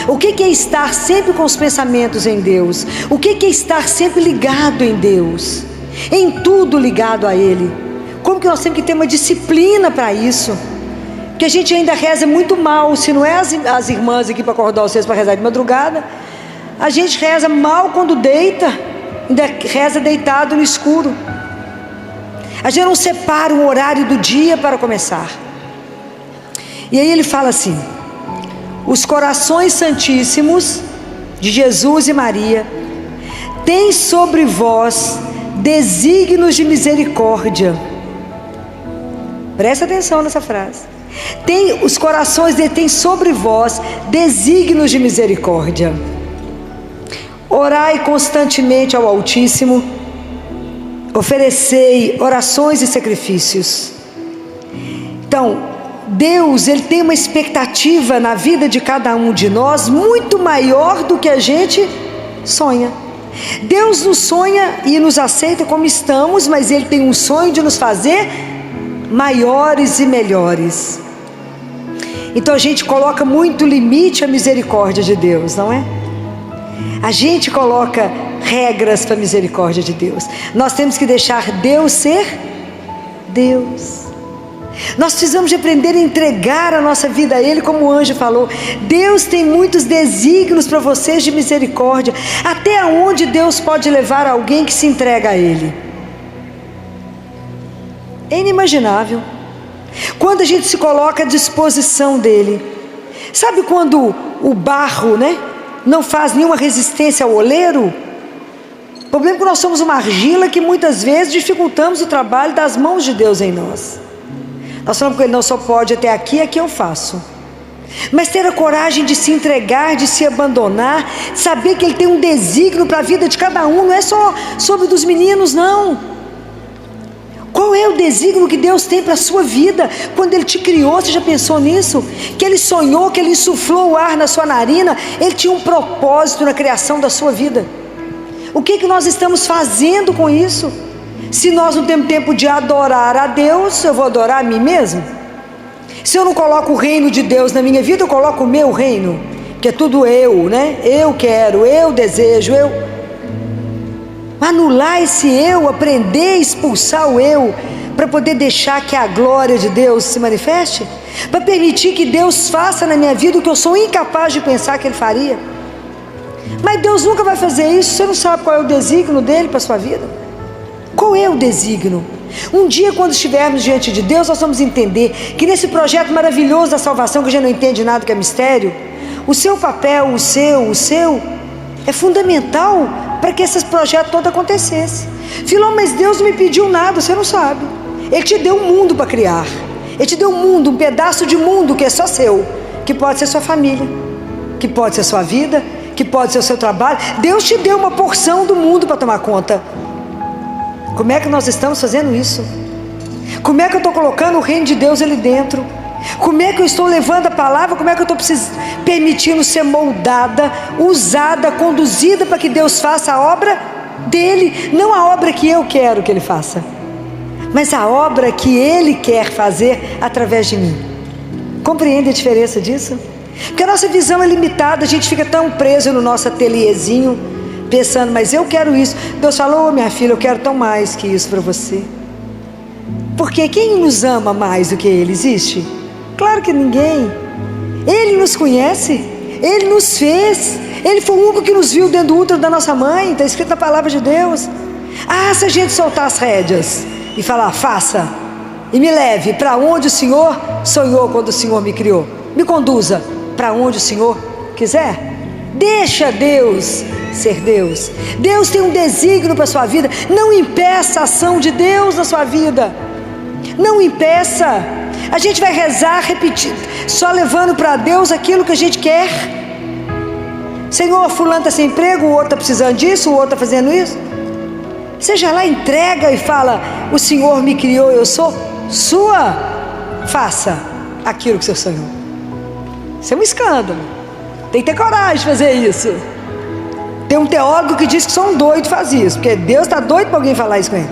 O que é estar sempre com os pensamentos em Deus? O que é estar sempre ligado em Deus? Em tudo ligado a Ele. Como que nós temos que ter uma disciplina para isso? Porque a gente ainda reza muito mal. Se não é as irmãs aqui para acordar vocês para rezar de madrugada, a gente reza mal quando deita, ainda reza deitado no escuro. A gente não separa um horário do dia para começar. E aí ele fala assim: os corações santíssimos de Jesus e Maria têm sobre vós desígnios de misericórdia. Presta atenção nessa frase. Os corações têm sobre vós desígnios de misericórdia. Orai constantemente ao Altíssimo, oferecei orações e sacrifícios. Então, Deus, Ele tem uma expectativa na vida de cada um de nós muito maior do que a gente sonha. Deus nos sonha e nos aceita como estamos, mas Ele tem um sonho de nos fazer maiores e melhores. Então a gente coloca muito limite à misericórdia de Deus, não é? A gente coloca regras para a misericórdia de Deus. Nós temos que deixar Deus ser Deus. Nós precisamos de aprender a entregar a nossa vida a Ele, como o anjo falou. Deus tem muitos desígnios para vocês de misericórdia. Até onde Deus pode levar alguém que se entrega a Ele? É inimaginável. Quando a gente se coloca à disposição dEle. Sabe quando o barro, não faz nenhuma resistência ao oleiro? O problema é que nós somos uma argila que muitas vezes dificultamos o trabalho das mãos de Deus em nós. Nós falamos com Ele, não, só pode até aqui, aqui eu faço. Mas ter a coragem de se entregar, de se abandonar, saber que Ele tem um desígnio para a vida de cada um, não é só sobre dos meninos, não. Qual é o desígnio que Deus tem para a sua vida? Quando Ele te criou, você já pensou nisso? Que Ele sonhou, que Ele insuflou o ar na sua narina, Ele tinha um propósito na criação da sua vida. O que nós estamos fazendo com isso? Se nós não temos tempo de adorar a Deus, eu vou adorar a mim mesmo? Se eu não coloco o reino de Deus na minha vida, eu coloco o meu reino, que é tudo eu, Eu quero, eu desejo, eu. Anular esse eu, aprender a expulsar o eu, para poder deixar que a glória de Deus se manifeste, para permitir que Deus faça na minha vida o que eu sou incapaz de pensar que Ele faria. Mas Deus nunca vai fazer isso. Você não sabe qual é o desígnio dEle para a sua vida. Qual é o desígnio? Um dia, quando estivermos diante de Deus, nós vamos entender que nesse projeto maravilhoso da salvação, que a gente não entende nada, que é mistério, o seu papel, o seu, é fundamental para que esse projeto todo acontecesse. Filó, mas Deus não me pediu nada, você não sabe. Ele te deu um mundo para criar. Ele te deu um mundo, um pedaço de mundo que é só seu, que pode ser sua família, que pode ser sua vida, que pode ser o seu trabalho. Deus te deu uma porção do mundo para tomar conta. Como é que nós estamos fazendo isso? Como é que eu estou colocando o reino de Deus ali dentro? Como é que eu estou levando a palavra? Como é que eu estou permitindo ser moldada, usada, conduzida para que Deus faça a obra dEle? Não a obra que eu quero que Ele faça, mas a obra que Ele quer fazer através de mim. Compreende a diferença disso? Porque a nossa visão é limitada, a gente fica tão preso no nosso ateliêzinho, pensando, mas eu quero isso. Deus falou, minha filha, eu quero tão mais que isso para você. Porque quem nos ama mais do que Ele existe? Claro que ninguém. Ele nos conhece, Ele nos fez, Ele foi o único que nos viu dentro do útero da nossa mãe, está escrito na palavra de Deus. Se a gente soltar as rédeas e falar, faça, e me leve para onde o Senhor sonhou quando o Senhor me criou, me conduza para onde o Senhor quiser. Deixa Deus ser Deus. Deus tem um desígnio para a sua vida. Não impeça a ação de Deus na sua vida. Não impeça. A gente vai rezar, repetir, só levando para Deus aquilo que a gente quer. Senhor, fulano está sem emprego, o outro está precisando disso, o outro está fazendo isso. Seja lá, entrega e fala, o Senhor me criou, eu sou sua. Faça aquilo que você sonhou. Isso é um escândalo. Tem que ter coragem de fazer isso. Tem um teólogo que diz que só um doido faz isso, porque Deus está doido para alguém falar isso com ele.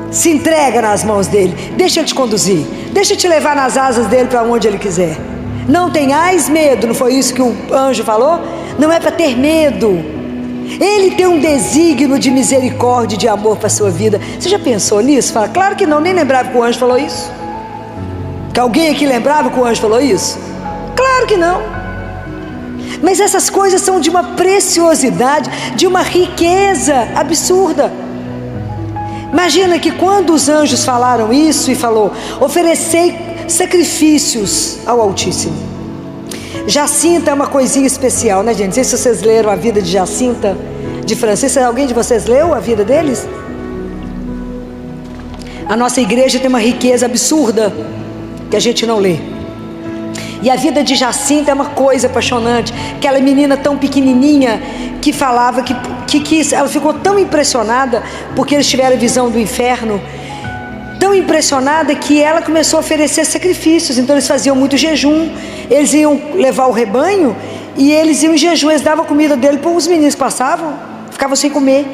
Se entrega nas mãos dele, deixa Ele te conduzir, deixa te levar nas asas dele para onde Ele quiser. Não tenhais medo, não foi isso que o anjo falou? Não é para ter medo. Ele tem um desígnio de misericórdia e de amor para a sua vida. Você já pensou nisso? Fala, claro que não, nem lembrava que o anjo falou isso. Que alguém aqui lembrava que o anjo falou isso? Claro que não. Mas essas coisas são de uma preciosidade, de uma riqueza absurda. Imagina que quando os anjos falaram isso e falou, oferecei sacrifícios ao Altíssimo. Jacinta é uma coisinha especial, né, gente? Não sei se vocês leram a vida de Jacinta, de Francisco. Alguém de vocês leu a vida deles? A nossa igreja tem uma riqueza absurda que a gente não lê. E a vida de Jacinta é uma coisa apaixonante. Aquela menina tão pequenininha que falava que ela ficou tão impressionada porque eles tiveram a visão do inferno, tão impressionada que ela começou a oferecer sacrifícios. Então eles faziam muito jejum, eles iam levar o rebanho e eles iam em jejum, eles davam a comida dele para os meninos que passavam, ficavam sem comer.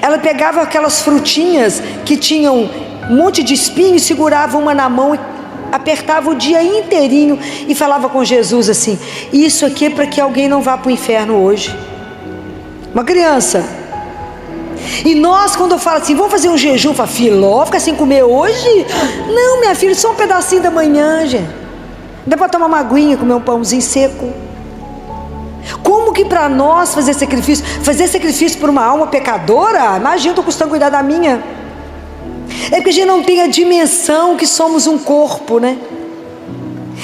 Ela pegava aquelas frutinhas que tinham um monte de espinho e segurava uma na mão e apertava o dia inteirinho e falava com Jesus assim, isso aqui é para que alguém não vá para o inferno hoje. Uma criança E nós, quando eu falo assim, vamos fazer um jejum, fala, filó, fica sem comer hoje? Não, minha filha, só um pedacinho da manhã, gente. Dá para tomar uma aguinha, comer um pãozinho seco. Como que para nós fazer sacrifício por uma alma pecadora? Imagina, estou custando cuidar da minha. É porque a gente não tem a dimensão que somos um corpo, né?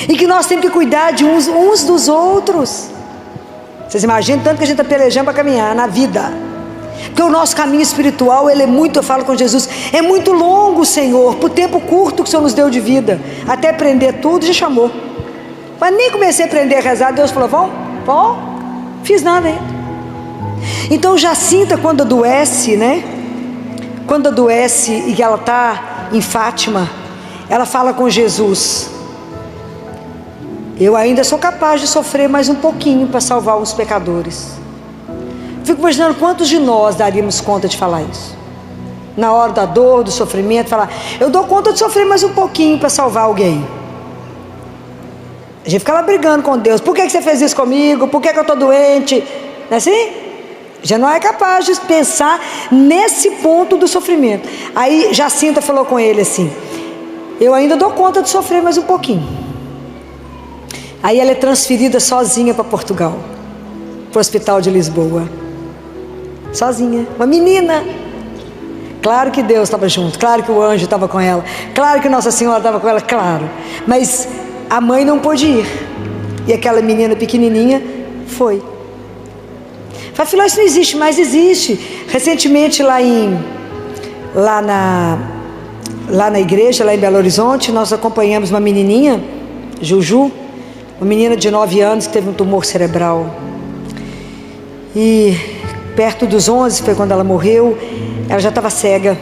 E que nós temos que cuidar de uns dos outros. Vocês imaginam tanto que a gente está pelejando para caminhar na vida. Porque o nosso caminho espiritual, ele é muito, eu falo com Jesus, é muito longo, Senhor, por tempo curto que o Senhor nos deu de vida. Até aprender tudo, já chamou. Mas nem comecei a aprender a rezar, Deus falou, vão, fiz nada ainda. Então Jacinta, quando adoece, né? Quando adoece e ela está em Fátima, ela fala com Jesus, eu ainda sou capaz de sofrer mais um pouquinho para salvar os pecadores. Fico imaginando quantos de nós daríamos conta de falar isso. Na hora da dor, do sofrimento, falar, eu dou conta de sofrer mais um pouquinho para salvar alguém. A gente fica lá brigando com Deus, por que você fez isso comigo? Por que eu estou doente? Não é assim? Já não é capaz de pensar nesse ponto do sofrimento. Aí Jacinta falou com ele assim, eu ainda dou conta de sofrer mais um pouquinho. Aí ela é transferida sozinha para Portugal, para o hospital de Lisboa. Sozinha, uma menina. Claro que Deus estava junto, claro que o anjo estava com ela, claro que Nossa Senhora estava com ela, claro. Mas a mãe não pôde ir. E aquela menina pequenininha foi. Fala, filho, isso não existe mais, existe. Recentemente lá na igreja, lá em Belo Horizonte, nós acompanhamos uma menininha, Juju, uma menina de 9 anos que teve um tumor cerebral. E perto dos 11, foi quando ela morreu, ela já estava cega.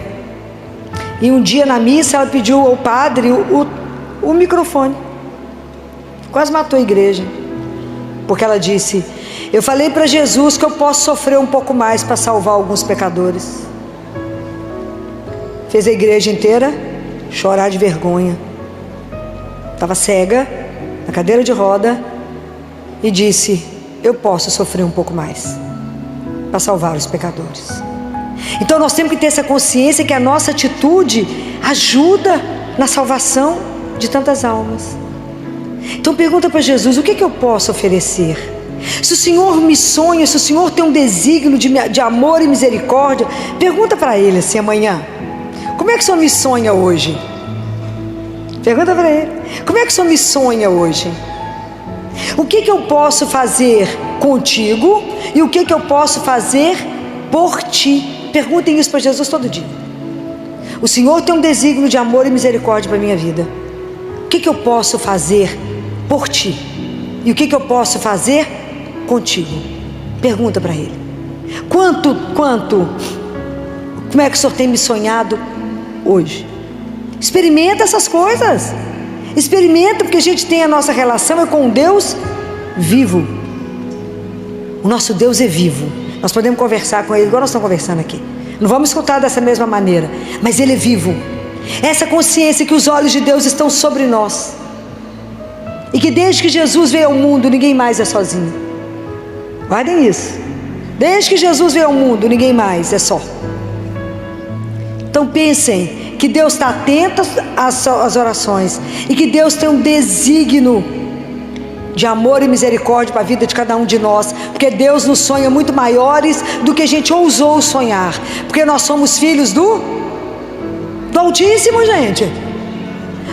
E um dia na missa ela pediu ao padre o microfone. Quase matou a igreja. Porque ela disse, eu falei para Jesus que eu posso sofrer um pouco mais para salvar alguns pecadores. Fez a igreja inteira chorar de vergonha. Estava cega, na cadeira de roda, e disse, eu posso sofrer um pouco mais para salvar os pecadores. Então nós temos que ter essa consciência que a nossa atitude ajuda na salvação de tantas almas. Então pergunta para Jesus, o que eu posso oferecer? Se o Senhor me sonha, se o Senhor tem um desígnio de amor e misericórdia, pergunta para Ele assim amanhã, como é que o Senhor me sonha hoje? Pergunta para Ele, como é que o Senhor me sonha hoje? O que eu posso fazer contigo e o que eu posso fazer por ti? Perguntem isso para Jesus todo dia. O Senhor tem um desígnio de amor e misericórdia para a minha vida. O que eu posso fazer por ti? E o que eu posso fazer contigo? Pergunta para Ele. Como é que o Senhor tem me sonhado hoje? Experimenta essas coisas. Experimenta, porque a gente tem a nossa relação é com um Deus vivo. O nosso Deus é vivo. Nós podemos conversar com Ele igual nós estamos conversando aqui. Não vamos escutar dessa mesma maneira, mas Ele é vivo. Essa consciência que os olhos de Deus estão sobre nós. E que desde que Jesus veio ao mundo, ninguém mais é sozinho. Guardem isso. Desde que Jesus veio ao mundo, ninguém mais é só. Então pensem que Deus está atento às orações e que Deus tem um desígnio de amor e misericórdia para a vida de cada um de nós, porque Deus nos sonha muito maiores do que a gente ousou sonhar, porque nós somos filhos do Altíssimo, gente.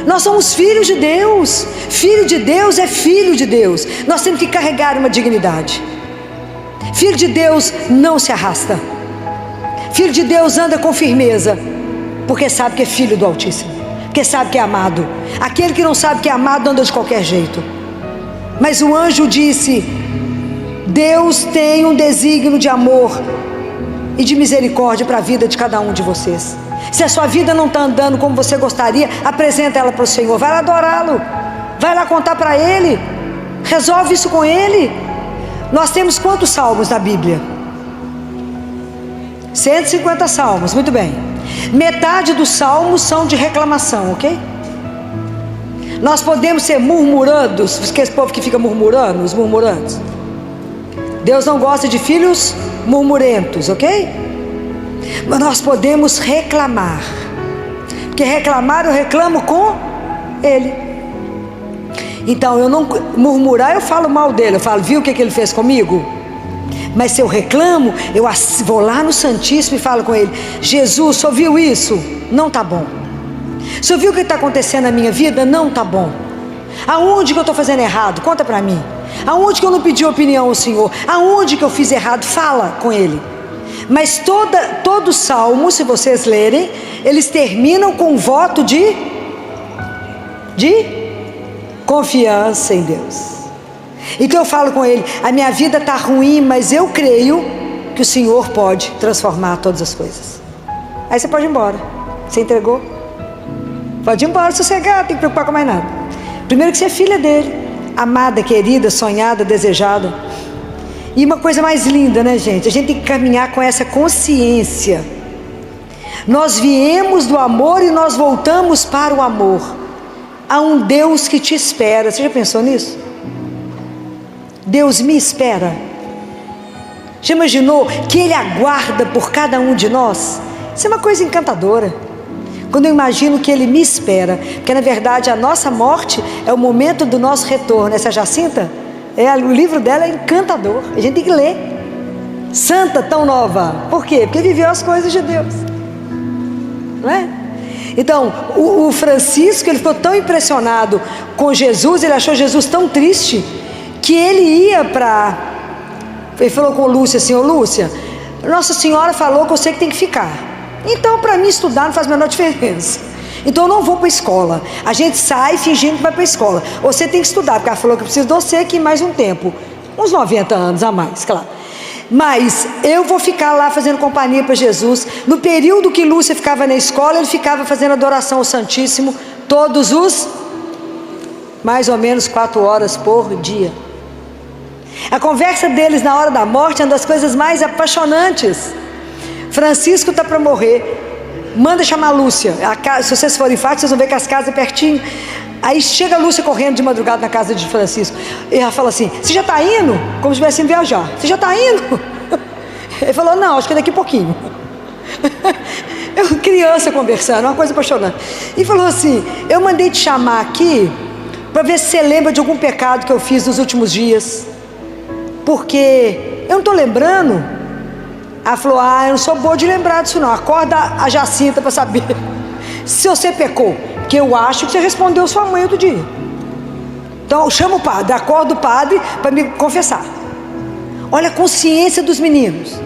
Nós somos filhos de Deus. Filho de Deus é filho de Deus. Nós temos que carregar uma dignidade. Filho de Deus não se arrasta. Filho de Deus anda com firmeza, porque sabe que é filho do Altíssimo, porque sabe que é amado. Aquele que não sabe que é amado anda de qualquer jeito. Mas o anjo disse, Deus tem um desígnio de amor e de misericórdia para a vida de cada um de vocês. Se a sua vida não está andando como você gostaria, apresenta ela para o Senhor, vai lá adorá-lo, vai lá contar para Ele, resolve isso com Ele. Nós temos quantos salmos na Bíblia? 150 salmos, muito bem. Metade dos salmos são de reclamação, ok? Nós podemos ser murmurandos, porque esse povo que fica murmurando, os murmurantes. Deus não gosta de filhos murmurentos, ok? Mas nós podemos reclamar, porque reclamar eu reclamo com Ele. Então eu não murmurar, eu falo mal dele, eu falo, viu o que ele fez comigo? Mas se eu reclamo, eu vou lá no Santíssimo e falo com ele: Jesus, o senhor viu isso? Não está bom. O senhor viu o que está acontecendo na minha vida? Não está bom. Aonde que eu estou fazendo errado? Conta para mim. Aonde que eu não pedi opinião ao Senhor? Aonde que eu fiz errado? Fala com ele. Mas todo salmo, se vocês lerem, eles terminam com um voto de confiança em Deus. Então eu falo com ele: a minha vida está ruim, mas eu creio que o Senhor pode transformar todas as coisas. Aí você pode ir embora. Você entregou? Pode ir embora, sossegar, não tem que preocupar com mais nada. Primeiro que você é filha dele, amada, querida, sonhada, desejada. E uma coisa mais linda, né, gente? A gente tem que caminhar com essa consciência. Nós viemos do amor e nós voltamos para o amor. Há um Deus que te espera. Você já pensou nisso? Deus me espera. Já imaginou que Ele aguarda por cada um de nós? Isso é uma coisa encantadora. Quando eu imagino que Ele me espera, porque na verdade a nossa morte é o momento do nosso retorno. Essa Jacinta, o livro dela é encantador, a gente tem que ler. Santa, tão nova. Por quê? Porque viveu as coisas de Deus, não é? Então o Francisco, ele ficou tão impressionado com Jesus, ele achou Jesus tão triste, que ele falou com Lúcia assim: ô Lúcia, Nossa Senhora falou que eu sei que tem que ficar, então para mim estudar não faz a menor diferença, então eu não vou para a escola. A gente sai fingindo que vai para a escola. Você tem que estudar, porque ela falou que eu preciso de você aqui mais um tempo, uns 90 anos a mais, claro. Mas eu vou ficar lá fazendo companhia para Jesus. No período que Lúcia ficava na escola, ele ficava fazendo adoração ao Santíssimo todos os mais ou menos 4 horas por dia. A conversa deles na hora da morte é uma das coisas mais apaixonantes. Francisco está para morrer, manda chamar a Lúcia. Se vocês forem fácil, vocês vão ver que as casas é pertinho. Aí chega a Lúcia correndo de madrugada na casa de Francisco, e ela fala assim: você já está indo? Como se estivesse indo viajar. Você já está indo? Ele falou: não, acho que daqui a pouquinho. Eu, criança conversando, uma coisa apaixonante. E falou assim: eu mandei te chamar aqui para ver se você lembra de algum pecado que eu fiz nos últimos dias, porque eu não estou lembrando. Ela falou: eu não sou boa de lembrar disso não. Acorda a Jacinta para saber se você pecou, porque eu acho que você respondeu sua mãe outro dia. Então chama o padre, acorda o padre para me confessar. Olha a consciência dos meninos.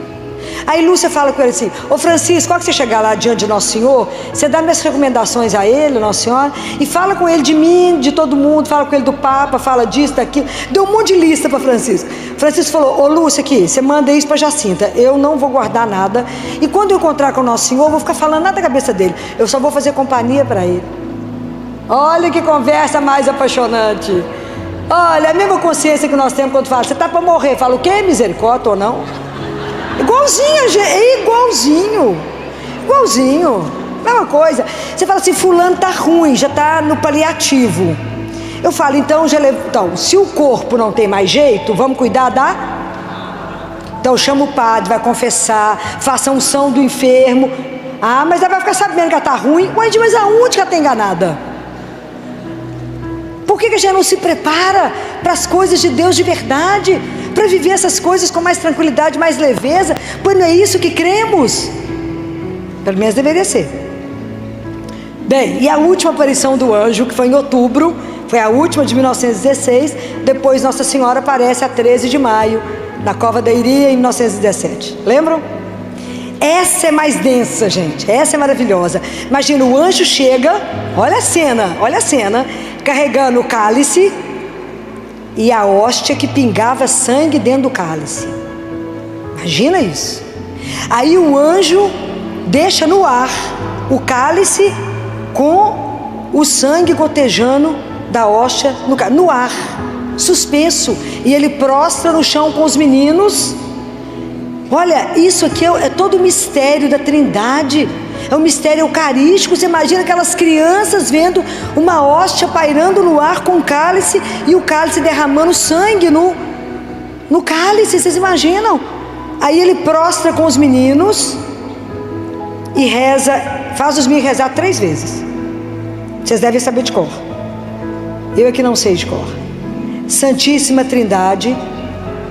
Aí Lúcia fala com ele assim: ô Francisco, quando você chegar lá diante de Nosso Senhor, você dá minhas recomendações a ele, Nossa Senhora, e fala com ele de mim, de todo mundo, fala com ele do Papa, fala disso, daquilo. Deu um monte de lista para Francisco. Francisco falou: ô Lúcia, aqui, você manda isso para Jacinta, eu não vou guardar nada, e quando eu encontrar com o Nosso Senhor, eu vou ficar falando nada da cabeça dele, eu só vou fazer companhia para ele. Olha que conversa mais apaixonante. Olha, a mesma consciência que nós temos quando fala: você está para morrer. Fala: o quê? Misericórdia ou não? Igualzinho, é igualzinho, mesma coisa. Você fala assim: fulano está ruim, já está no paliativo. Eu falo: então se o corpo não tem mais jeito, vamos cuidar então chama o padre, vai confessar, faça a unção do enfermo. Mas ela vai ficar sabendo que ela está ruim. Mas aonde que ela está enganada? Por que a gente não se prepara para as coisas de Deus de verdade, para viver essas coisas com mais tranquilidade, mais leveza? Pois não é isso que cremos? Pelo menos deveria ser. Bem, e a última aparição do anjo, que foi em outubro, foi a última de 1916. Depois Nossa Senhora aparece a 13 de maio, na Cova da Iria, em 1917. Lembram? Essa é mais densa, gente. Essa é maravilhosa. Imagina, o anjo chega, olha a cena, carregando o cálice e a hóstia que pingava sangue dentro do cálice. Imagina isso. Aí o anjo deixa no ar o cálice com o sangue gotejando da hóstia no ar, suspenso, e ele prostra no chão com os meninos. Olha, isso aqui é todo o mistério da Trindade, é um mistério eucarístico. Você imagina aquelas crianças vendo uma hóstia pairando no ar com o cálice, e o cálice derramando sangue no cálice, vocês imaginam? Aí ele prostra com os meninos, e reza, faz os mil rezar 3 vezes. Vocês devem saber de cor. Eu é que não sei de cor. Santíssima Trindade,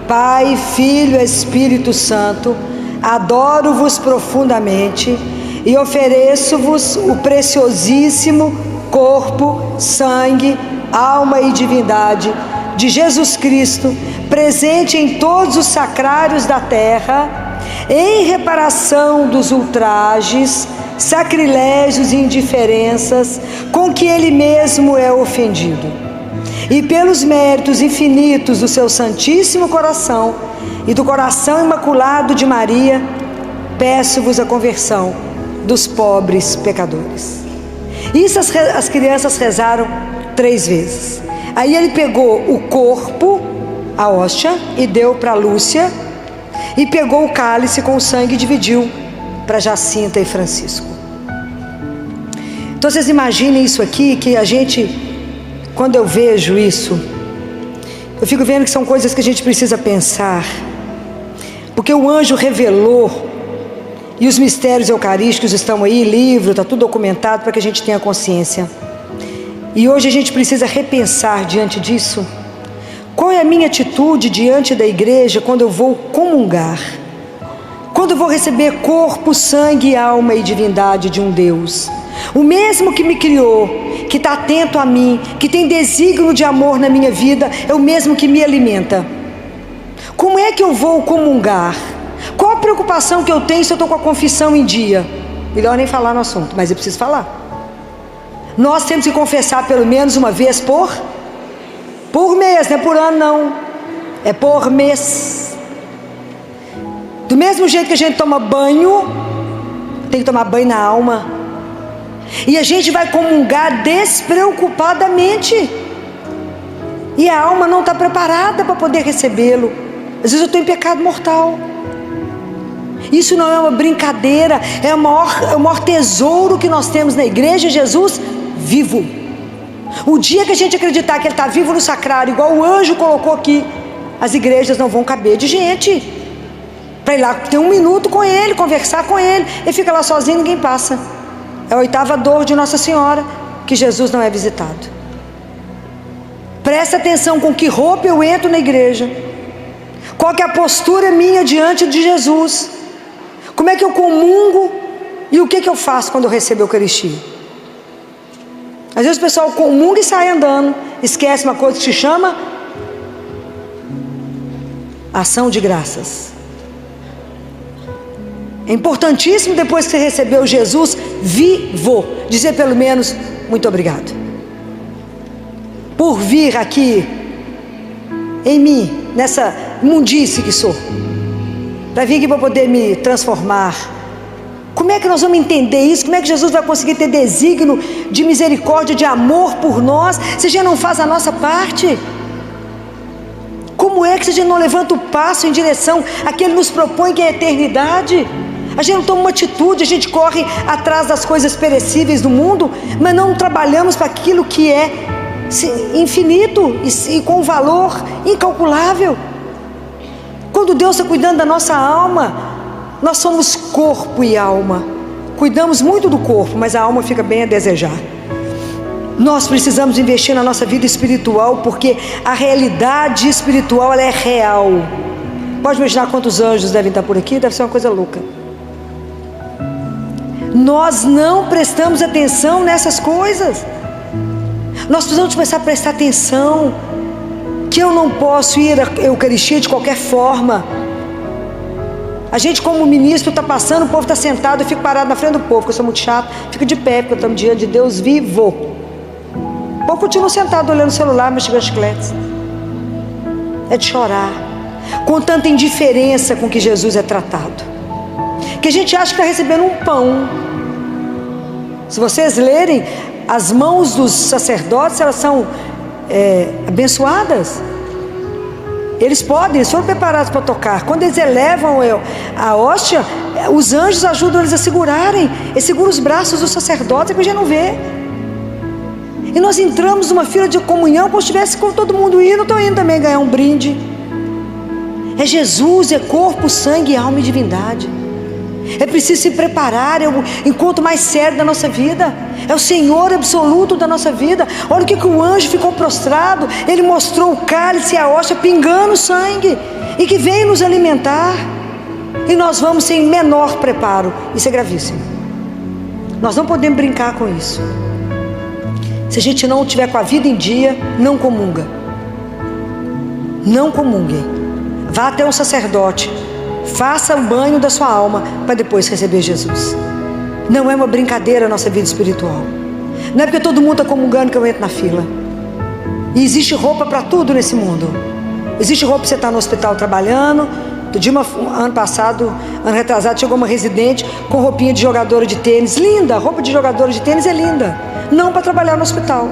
Pai, Filho e Espírito Santo, adoro-vos profundamente e ofereço-vos o preciosíssimo corpo, sangue, alma e divindade de Jesus Cristo, presente em todos os sacrários da terra, em reparação dos ultrajes, sacrilégios e indiferenças com que Ele mesmo é ofendido, e pelos méritos infinitos do seu Santíssimo Coração e do Coração Imaculado de Maria, peço-vos a conversão dos pobres pecadores. Isso as crianças rezaram 3 vezes. Aí ele pegou o corpo, a hóstia, e deu para Lúcia, e pegou o cálice com o sangue e dividiu para Jacinta e Francisco. Então vocês imaginem isso aqui, que a gente, quando eu vejo isso, eu fico vendo que são coisas que a gente precisa pensar, porque o anjo revelou, e os mistérios eucarísticos estão aí, livro, está tudo documentado para que a gente tenha consciência. E hoje a gente precisa repensar diante disso. Qual é a minha atitude diante da igreja quando eu vou comungar? Quando eu vou receber corpo, sangue, alma e divindade de um Deus? O mesmo que me criou, que está atento a mim, que tem desígnio de amor na minha vida, é o mesmo que me alimenta. Como é que eu vou comungar? Qual a preocupação que eu tenho se eu estou com a confissão em dia? Melhor nem falar no assunto, mas eu preciso falar. Nós temos que confessar pelo menos uma vez por mês, não é por ano não, é por mês. Do mesmo jeito que a gente toma banho, tem que tomar banho na alma. E a gente vai comungar despreocupadamente, e a alma não está preparada para poder recebê-lo. Às vezes eu estou em pecado mortal. Isso não é uma brincadeira, é o maior tesouro que nós temos na igreja, Jesus vivo. O dia que a gente acreditar que Ele está vivo no sacrário, igual o anjo colocou aqui, as igrejas não vão caber de gente para ir lá ter 1 minuto com Ele, conversar com Ele. Ele fica lá sozinho, ninguém passa. É a 8ª dor de Nossa Senhora, que Jesus não é visitado. Presta atenção com que roupa eu entro na igreja, qual que é a postura minha diante de Jesus, como é que eu comungo e o que eu faço quando eu recebo a Eucaristia. Às vezes o pessoal comunga e sai andando, esquece uma coisa que se chama ação de graças. É importantíssimo, depois que você recebeu Jesus vivo, dizer pelo menos muito obrigado por vir aqui em mim, nessa imundície que sou, para vir aqui para poder me transformar. Como é que nós vamos entender isso? Como é que Jesus vai conseguir ter desígnio de misericórdia, de amor por nós, se a gente não faz a nossa parte? Como é que a gente não levanta o passo em direção a que Ele nos propõe, que é a eternidade? A gente não toma uma atitude, a gente corre atrás das coisas perecíveis do mundo, mas não trabalhamos para aquilo que é infinito e com valor incalculável. Quando Deus está cuidando da nossa alma, nós somos corpo e alma, cuidamos muito do corpo, mas a alma fica bem a desejar. Nós precisamos investir na nossa vida espiritual, porque a realidade espiritual, ela é real. Pode imaginar quantos anjos devem estar por aqui? Deve ser uma coisa louca. Nós não prestamos atenção nessas coisas. Nós precisamos começar a prestar atenção que eu não posso ir à Eucaristia de qualquer forma. A gente, como ministro, está passando, o povo está sentado, eu fico parado na frente do povo, porque eu sou muito chato, fico de pé, porque eu estou diante de Deus vivo. O povo continua sentado olhando o celular, mexendo as chicletes. É de chorar, com tanta indiferença com que Jesus é tratado, que a gente acha que está recebendo um pão. Se vocês lerem, as mãos dos sacerdotes, elas são abençoadas. Eles podem, eles foram preparados para tocar. Quando eles elevam a hóstia, os anjos ajudam eles a segurarem. Eles seguram os braços dos sacerdotes, é que a gente não vê. E nós entramos numa fila de comunhão, como se estivesse com todo mundo indo. Estou indo também ganhar um brinde. É Jesus, é corpo, sangue, alma e divindade. É preciso se preparar. É o encontro mais sério da nossa vida. É o Senhor absoluto da nossa vida. Olha o que o anjo ficou prostrado. Ele mostrou o cálice e a hóstia pingando sangue, e que veio nos alimentar. E nós vamos sem menor preparo. Isso é gravíssimo. Nós não podemos brincar com isso. Se a gente não tiver com a vida em dia, não comunga. Não comungue. Vá até um sacerdote, faça o banho da sua alma para depois receber Jesus. Não é uma brincadeira a nossa vida espiritual. Não é porque todo mundo está comungando que eu entro na fila. E existe roupa para tudo nesse mundo. Existe roupa para você estar no hospital trabalhando. Ano retrasado, chegou uma residente com roupinha de jogadora de tênis. Linda, roupa de jogadora de tênis é linda. Não para trabalhar no hospital.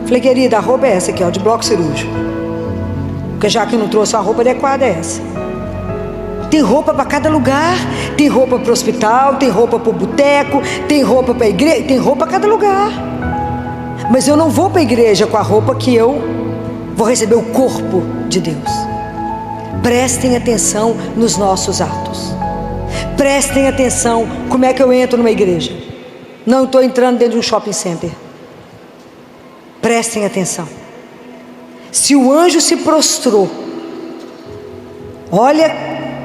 Falei, querida, a roupa é essa aqui, ó, de bloco cirúrgico. Porque já que não trouxe uma roupa adequada, é essa. Tem roupa para cada lugar. Tem roupa para o hospital, tem roupa para o boteco, tem roupa para a igreja, tem roupa para cada lugar. Mas eu não vou para a igreja com a roupa que eu vou receber o corpo de Deus. Prestem atenção nos nossos atos. Prestem atenção como é que eu entro numa igreja. Não estou entrando dentro de um shopping center. Prestem atenção. Se o anjo se prostrou, olha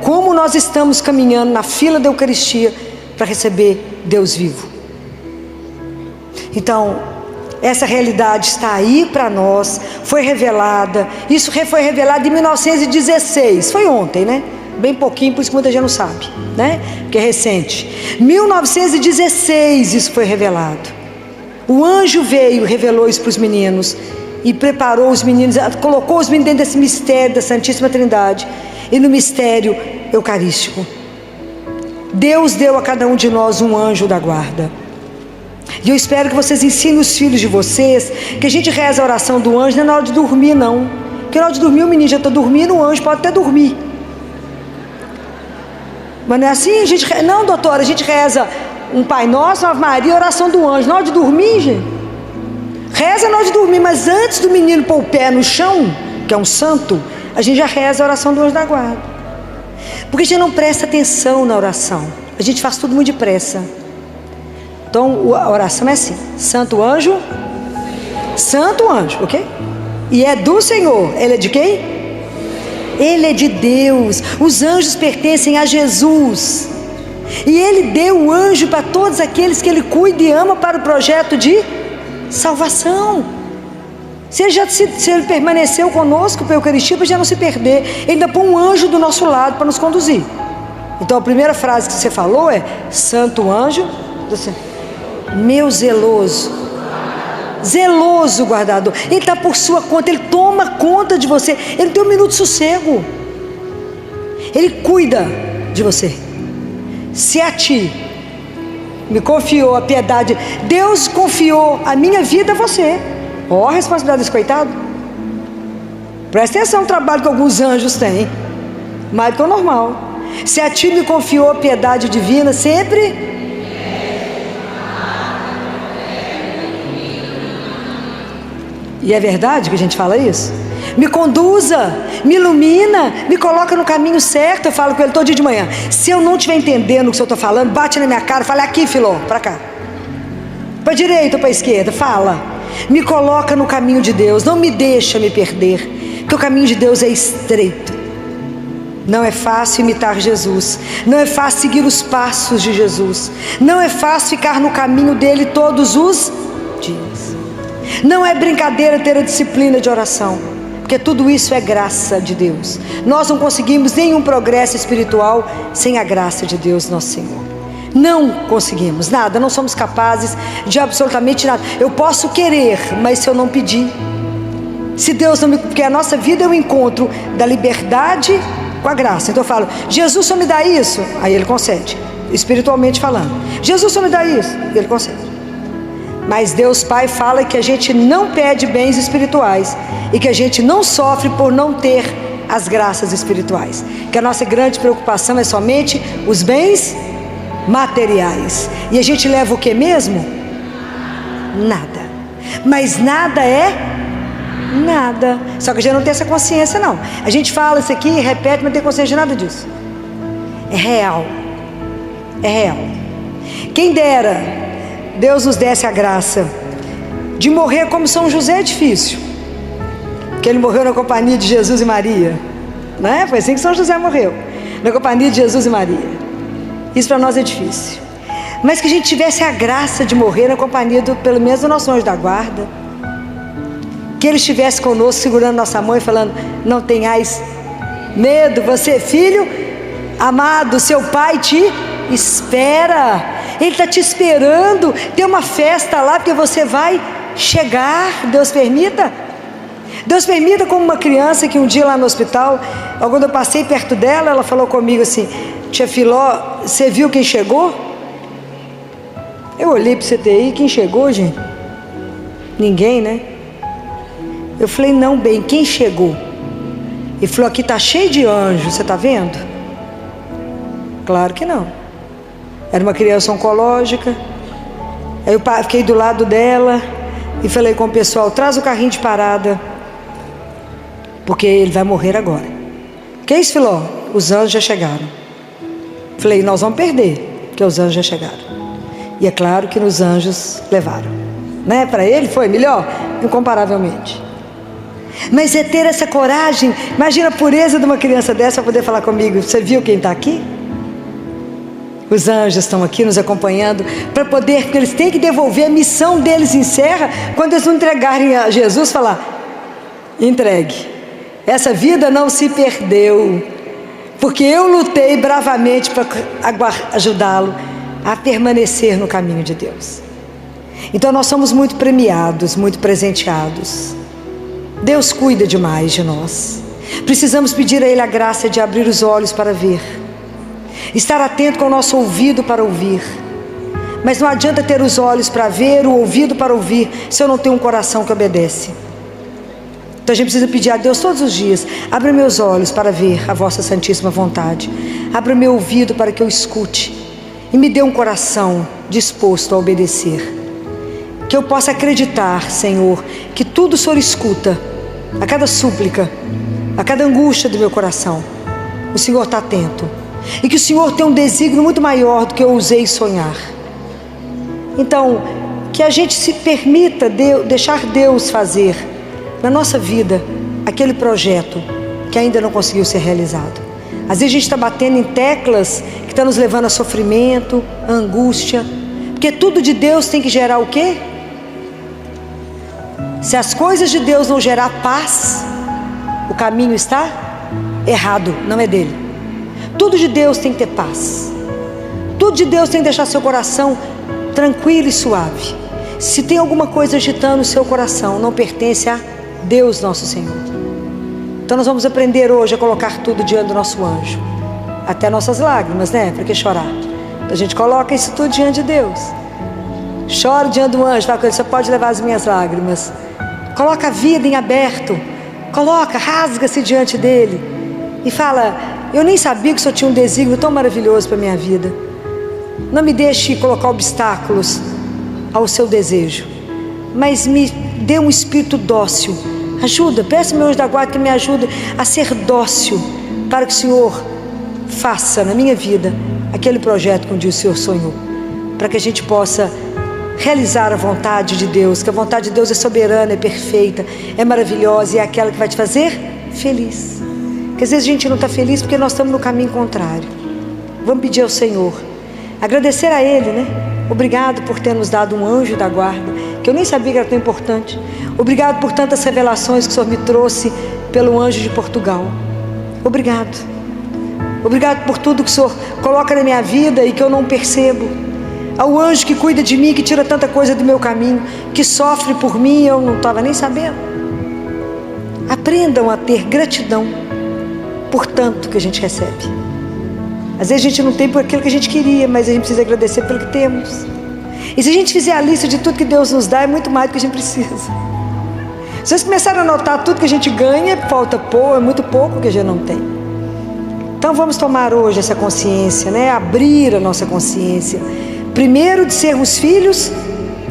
como nós estamos caminhando na fila da Eucaristia para receber Deus vivo. Então, essa realidade está aí para nós, foi revelada. Isso foi revelado em 1916, foi ontem, né? Bem pouquinho, por isso que muita gente não sabe, né? Porque é recente. 1916 isso foi revelado. O anjo veio, revelou isso para os meninos e preparou os meninos, colocou os meninos dentro desse mistério da Santíssima Trindade e no mistério eucarístico. Deus deu a cada um de nós um anjo da guarda. E eu espero que vocês ensinem os filhos de vocês que a gente reza a oração do anjo, não é na hora de dormir não. Porque na hora de dormir o menino já está dormindo, o anjo pode até dormir. Mas não é assim, a gente não, doutora, a gente reza um Pai Nosso, uma Ave Maria, a oração do anjo. Na hora de dormir, gente, reza na hora de dormir, mas antes do menino pôr o pé no chão, que é um santo, a gente já reza a oração do anjo da guarda. Porque a gente não presta atenção na oração, a gente faz tudo muito depressa. Então a oração é assim: santo anjo, ok? E é do Senhor. Ele é de quem? Ele é de Deus. Os anjos pertencem a Jesus. E Ele deu o anjo para todos aqueles que Ele cuida e ama para o projeto de salvação. Se Ele permaneceu conosco para a Eucaristia, para já não se perder, Ele ainda põe um anjo do nosso lado para nos conduzir. Então a primeira frase que você falou é: santo anjo do Senhor, meu zeloso guardador. Ele está por sua conta, Ele toma conta de você. Ele tem um minuto de sossego. Ele cuida de você. Se a ti me confiou a piedade, Deus confiou a minha vida a você. Ó, a responsabilidade desse coitado. Presta atenção no trabalho que alguns anjos têm, mais do que o normal. Se a ti me confiou a piedade divina, sempre e é verdade que a gente fala isso? Me conduza, me ilumina, me coloca no caminho certo. Eu falo com ele todo dia de manhã. Se eu não estiver entendendo o que eu estou falando, bate na minha cara, fala: aqui, filó, para cá, para a direita ou para a esquerda, fala. Me coloca no caminho de Deus, não me deixa me perder, porque o caminho de Deus é estreito. Não é fácil imitar Jesus, não é fácil seguir os passos de Jesus, não é fácil ficar no caminho dele todos os dias. Não é brincadeira ter a disciplina de oração, porque tudo isso é graça de Deus. Nós não conseguimos nenhum progresso espiritual sem a graça de Deus, nosso Senhor. Não conseguimos nada, não somos capazes de absolutamente nada. Eu posso querer, mas se eu não pedir, se Deus não me... Porque a nossa vida é o encontro da liberdade com a graça. Então eu falo: Jesus, só me dá isso. Aí Ele concede, espiritualmente falando. Jesus, só me dá isso. E Ele concede. Mas Deus Pai fala que a gente não pede bens espirituais e que a gente não sofre por não ter as graças espirituais. Que a nossa grande preocupação é somente os bens materiais. E a gente leva o que mesmo? Nada. Mas nada é nada. Só que a gente não tem essa consciência não. A gente fala isso aqui, repete, mas não tem consciência de nada disso. É real. é real. Quem dera Deus nos desse a graça de morrer como São José. É difícil, porque ele morreu na companhia de Jesus e Maria, não é? Foi assim que São José morreu, na companhia de Jesus e Maria. Isso para nós é difícil, mas que a gente tivesse a graça de morrer na companhia pelo menos do nosso anjo da guarda, que ele estivesse conosco, segurando nossa mão e falando: não tenhais medo, você filho amado, seu pai te espera, ele está te esperando, tem uma festa lá, porque você vai chegar. Deus permita como uma criança que um dia lá no hospital, quando eu passei perto dela, ela falou comigo assim: tia Filó, você viu quem chegou? Eu olhei para o CTI, quem chegou, gente? Ninguém, né? Eu falei: não, bem, quem chegou? Ele falou: aqui está cheio de anjos, você está vendo? Claro que não. Era uma criança oncológica. Aí eu fiquei do lado dela e falei com o pessoal: traz o carrinho de parada, porque ele vai morrer agora. Que é isso, Filó? Os anjos já chegaram. Falei: nós vamos perder, porque os anjos já chegaram. E é claro que nos anjos levaram, né? Para ele foi melhor, incomparavelmente. Mas é ter essa coragem. Imagina a pureza de uma criança dessa para poder falar comigo: você viu quem está aqui? Os anjos estão aqui nos acompanhando para poder, porque eles têm que devolver, a missão deles encerra quando eles não entregarem a Jesus. Falar: entregue, essa vida não se perdeu, porque eu lutei bravamente para ajudá-lo a permanecer no caminho de Deus. Então nós somos muito premiados, muito presenteados. Deus cuida demais de nós. Precisamos pedir a Ele a graça de abrir os olhos para ver, estar atento com o nosso ouvido para ouvir. Mas não adianta ter os olhos para ver, o ouvido para ouvir, se eu não tenho um coração que obedece. Então a gente precisa pedir a Deus todos os dias: abra meus olhos para ver a vossa santíssima vontade, abra meu ouvido para que eu escute, e me dê um coração disposto a obedecer. Que eu possa acreditar, Senhor, que tudo o Senhor escuta, a cada súplica, a cada angústia do meu coração. O Senhor está atento, e que o Senhor tem um desígnio muito maior do que eu ousei sonhar. Então, que a gente se permita deixar Deus fazer na nossa vida aquele projeto que ainda não conseguiu ser realizado. Às vezes a gente está batendo em teclas que estão nos levando a sofrimento, a angústia, porque tudo de Deus tem que gerar o quê? Se as coisas de Deus não gerar paz, o caminho está errado, não é dele. Tudo de Deus tem que ter paz, tudo de Deus tem que deixar seu coração tranquilo e suave. Se tem alguma coisa agitando o seu coração, não pertence a Deus nosso Senhor. Então nós vamos aprender hoje a colocar tudo diante do nosso anjo, até nossas lágrimas, né? Para que chorar? A gente coloca isso tudo diante de Deus. Chora diante do anjo, fala com ele: você pode levar as minhas lágrimas. Coloca a vida em aberto, rasga-se diante dele e fala: eu nem sabia que o Senhor tinha um desígnio tão maravilhoso para a minha vida. Não me deixe colocar obstáculos ao seu desejo, mas me dê um espírito dócil. Ajuda, peça meu anjo da guarda que me ajude a ser dócil, para que o Senhor faça na minha vida aquele projeto que um dia o Senhor sonhou, para que a gente possa realizar a vontade de Deus, que a vontade de Deus é soberana, é perfeita, é maravilhosa e é aquela que vai te fazer feliz. Porque às vezes a gente não está feliz porque nós estamos no caminho contrário. Vamos pedir ao Senhor, agradecer a Ele, né? Obrigado por ter nos dado um anjo da guarda, que eu nem sabia que era tão importante. Obrigado por tantas revelações que o Senhor me trouxe pelo anjo de Portugal. Obrigado. Obrigado por tudo que o Senhor coloca na minha vida e que eu não percebo. Ao anjo que cuida de mim, que tira tanta coisa do meu caminho, que sofre por mim e eu não estava nem sabendo. Aprendam a ter gratidão por tanto que a gente recebe. Às vezes a gente não tem por aquilo que a gente queria, mas a gente precisa agradecer pelo que temos. E se a gente fizer a lista de tudo que Deus nos dá, é muito mais do que a gente precisa. Se vocês começarem a notar tudo que a gente ganha, falta pouco, é muito pouco que a gente não tem. Então vamos tomar hoje essa consciência, né? Abrir a nossa consciência. Primeiro, de sermos filhos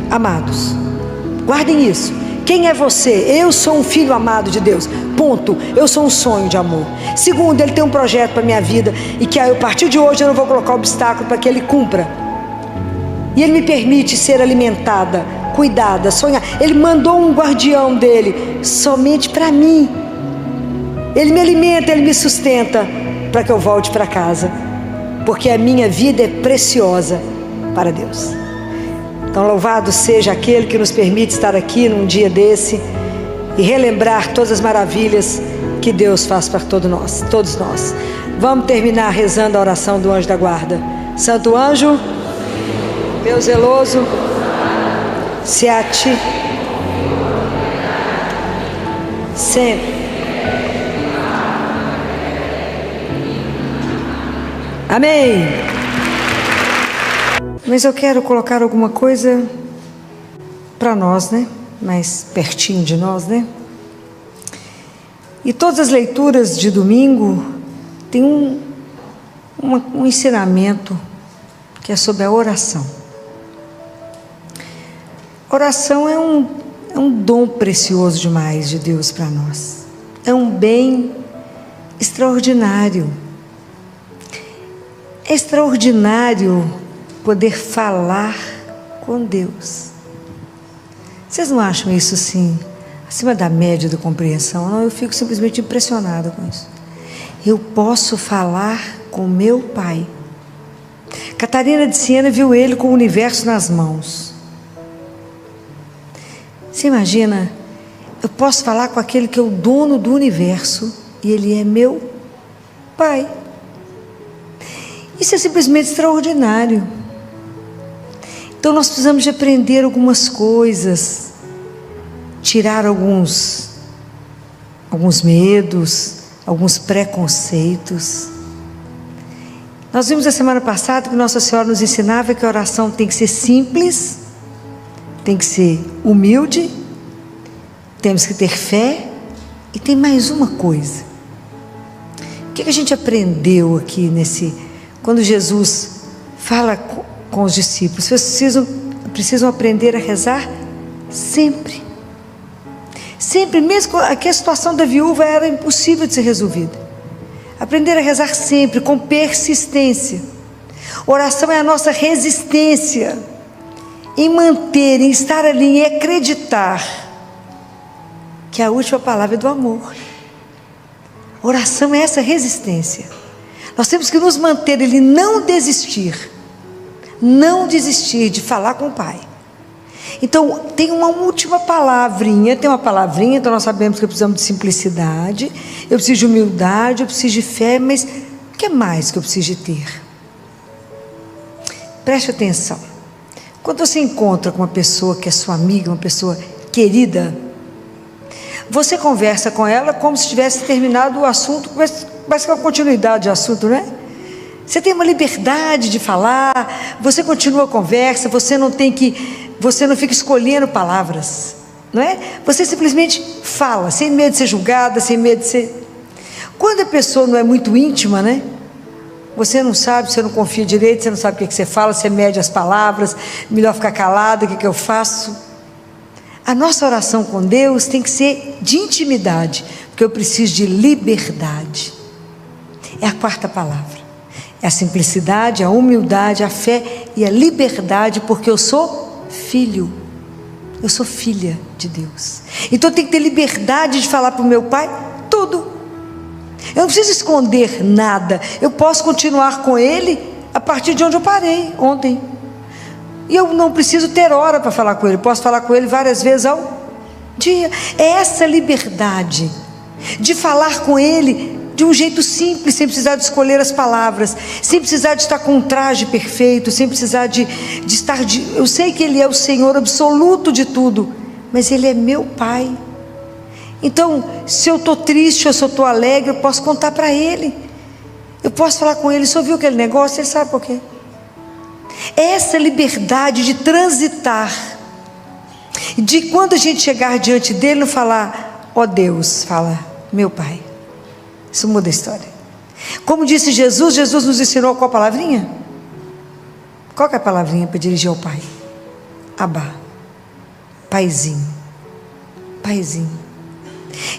amados. Guardem isso, Quem é você? Eu sou um filho amado de Deus, ponto. Eu sou um sonho de amor. Segundo, Ele tem um projeto para a minha vida, e que a partir de hoje eu não vou colocar obstáculo para que Ele cumpra. E Ele me permite ser alimentada, cuidada, sonhar. Ele mandou um guardião dele somente para mim. Ele me alimenta, Ele me sustenta para que eu volte para casa, porque a minha vida é preciosa para Deus. Então louvado seja aquele que nos permite estar aqui num dia desse e relembrar todas as maravilhas que Deus faz para todos nós. Vamos terminar rezando a oração do anjo da guarda. Santo anjo, meu zeloso, se a ti sempre. Amém. Mas eu quero colocar alguma coisa para nós, né? Mais pertinho de nós, né? E todas as leituras de domingo tem um ensinamento que é sobre a oração. Oração é um dom precioso demais de Deus para nós. É um bem extraordinário. É extraordinário poder falar com Deus. Vocês não acham isso assim, acima da média da compreensão? Não, eu fico simplesmente impressionada com isso. Eu posso falar com meu Pai. Catarina de Siena viu ele com o universo nas mãos. Você imagina, eu posso falar com aquele que é o dono do universo e ele é meu Pai. Isso é simplesmente extraordinário. Então nós precisamos de aprender algumas coisas, tirar alguns medos, alguns preconceitos. Nós vimos a semana passada que Nossa Senhora nos ensinava que a oração tem que ser simples, tem que ser humilde, temos que ter fé, e tem mais uma coisa. O que a gente aprendeu aqui quando Jesus fala com os discípulos? Vocês precisam aprender a rezar sempre. Sempre, mesmo que a situação da viúva era impossível de ser resolvida. Aprender a rezar sempre, com persistência. Oração é a nossa resistência em manter, em estar ali, em acreditar que a última palavra é do amor. Oração é essa resistência. Nós temos que nos manter, ele não desistir de falar com o Pai. Então tem uma última palavrinha, então nós sabemos que precisamos de simplicidade, eu preciso de humildade, eu preciso de fé, mas o que mais que eu preciso de ter? Preste atenção. Quando você encontra com uma pessoa que é sua amiga, uma pessoa querida, você conversa com ela como se tivesse terminado o assunto, mas com a continuidade do assunto, não é? Você tem uma liberdade de falar, você continua a conversa, você não fica escolhendo palavras, não é? Você simplesmente fala, sem medo de ser julgada, sem medo de ser... Quando a pessoa não é muito íntima, né? Você não sabe, você não confia direito, você não sabe o que você fala, você mede as palavras, melhor ficar calado, o que eu faço? A nossa oração com Deus tem que ser de intimidade, porque eu preciso de liberdade. É a quarta palavra. É a simplicidade, a humildade, a fé e a liberdade, porque eu sou filho. Eu sou filha de Deus. Então eu tenho que ter liberdade de falar para o meu Pai tudo. Eu não preciso esconder nada. Eu posso continuar com Ele a partir de onde eu parei ontem. E eu não preciso ter hora para falar com Ele. Posso falar com Ele várias vezes ao dia. É essa liberdade de falar com Ele de um jeito simples, sem precisar de escolher as palavras, sem precisar de estar com um traje perfeito, sem precisar de estar... Eu sei que Ele é o Senhor absoluto de tudo, mas Ele é meu Pai. Então, se eu estou triste ou se eu estou alegre, eu posso contar para Ele. Eu posso falar com Ele. Você ouviu aquele negócio? Ele sabe por quê. É essa liberdade de transitar, de quando a gente chegar diante dEle, não falar, ó Deus, fala, meu Pai. Isso muda a história. Como disse Jesus, Jesus nos ensinou qual palavrinha? Qual que é a palavrinha para dirigir ao Pai? Abá, Paizinho. Paizinho.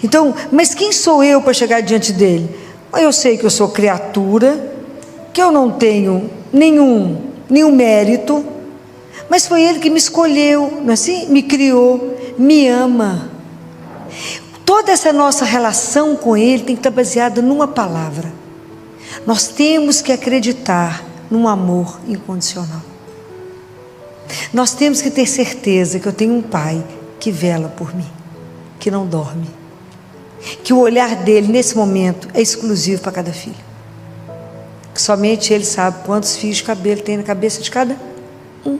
Então, mas quem sou eu para chegar diante dele? Eu sei que eu sou criatura, que eu não tenho nenhum mérito, mas foi ele que me escolheu, não é assim? Me criou, me ama. Toda essa nossa relação com ele tem que estar baseada numa palavra. Nós temos que acreditar num amor incondicional. Nós temos que ter certeza que eu tenho um pai que vela por mim, que não dorme, que o olhar dele nesse momento é exclusivo para cada filho, que somente ele sabe quantos fios de cabelo tem na cabeça de cada um.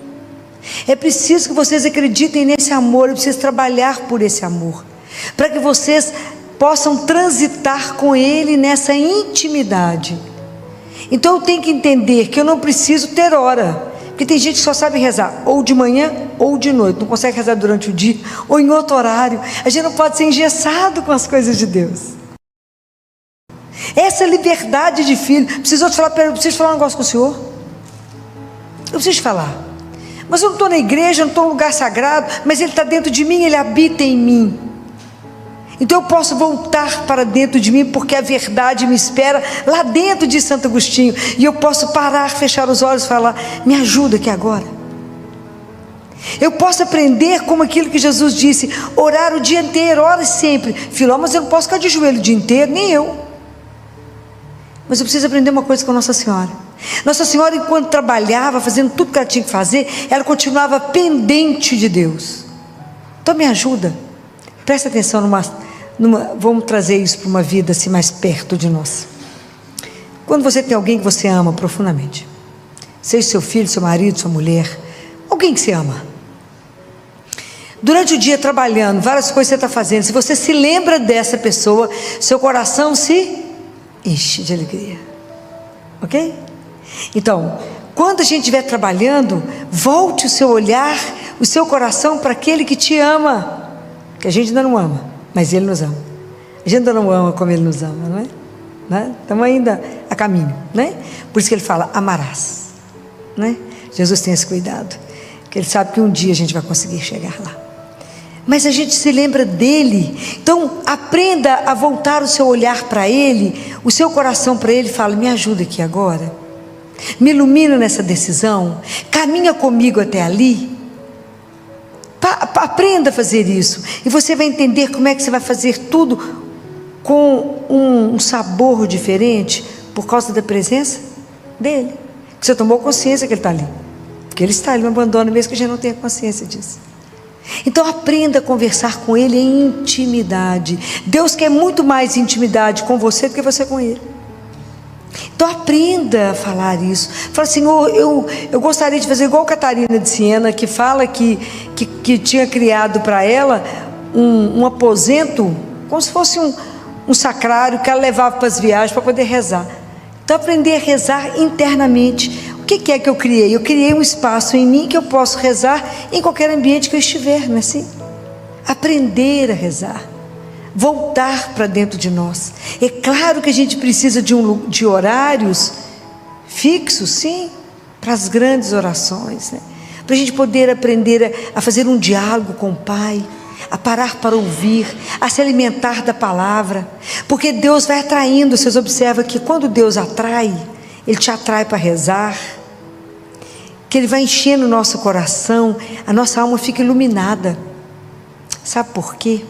É preciso que vocês acreditem nesse amor, é preciso trabalhar por esse amor, para que vocês possam transitar com ele nessa intimidade. Então eu tenho que entender que eu não preciso ter hora, porque tem gente que só sabe rezar ou de manhã ou de noite, não consegue rezar durante o dia ou em outro horário. A gente não pode ser engessado com as coisas de Deus. Essa liberdade de filho. Preciso falar um negócio com o senhor? Eu preciso falar, mas eu não estou na igreja, eu não estou no lugar sagrado, mas ele está dentro de mim, ele habita em mim. Então eu posso voltar para dentro de mim, porque a verdade me espera lá dentro de Santo Agostinho, e eu posso parar, fechar os olhos e falar: me ajuda aqui agora. Eu posso aprender como aquilo que Jesus disse, orar o dia inteiro, ora sempre. Filó, mas eu não posso ficar de joelho o dia inteiro, nem eu. Mas eu preciso aprender uma coisa com Nossa Senhora. Nossa Senhora, enquanto trabalhava, fazendo tudo que ela tinha que fazer, ela continuava pendente de Deus. Então me ajuda, presta atenção vamos trazer isso para uma vida assim mais perto de nós. Quando você tem alguém que você ama profundamente, seja seu filho, seu marido, sua mulher, alguém que você ama, durante o dia trabalhando, várias coisas você está fazendo, se você se lembra dessa pessoa, seu coração se enche de alegria, ok? Então, quando a gente estiver trabalhando, volte o seu olhar, o seu coração para aquele que te ama, que a gente ainda não ama, mas ele nos ama. A gente ainda não ama como ele nos ama, não é? Estamos ainda a caminho, né? Por isso que ele fala: amarás, né? Jesus tem esse cuidado, que ele sabe que um dia a gente vai conseguir chegar lá, mas a gente se lembra dele. Então aprenda a voltar o seu olhar para ele, o seu coração para ele. Fala: me ajuda aqui agora, me ilumina nessa decisão, caminha comigo até ali. Aprenda a fazer isso, e você vai entender como é que você vai fazer tudo com um sabor diferente, por causa da presença dele. Você tomou consciência que ele está ali, porque ele está, ele não abandona, mesmo que a gente não tenha consciência disso. Então aprenda a conversar com ele em intimidade. Deus quer muito mais intimidade com você do que você com ele. Então aprenda a falar isso. Fala: Senhor, eu gostaria de fazer igual Catarina de Siena, que fala que tinha criado para ela um aposento, como se fosse um sacrário que ela levava para as viagens para poder rezar. Então aprender a rezar internamente. O que é que eu criei? Eu criei um espaço em mim que eu posso rezar em qualquer ambiente que eu estiver, não é assim? Aprender a rezar, voltar para dentro de nós. É claro que a gente precisa de horários fixos, sim, para as grandes orações, né? Para a gente poder aprender a fazer um diálogo com o Pai, a parar para ouvir, a se alimentar da palavra, porque Deus vai atraindo. Vocês observam que quando Deus atrai, Ele te atrai para rezar, que Ele vai enchendo o nosso coração, a nossa alma fica iluminada. Sabe por quê?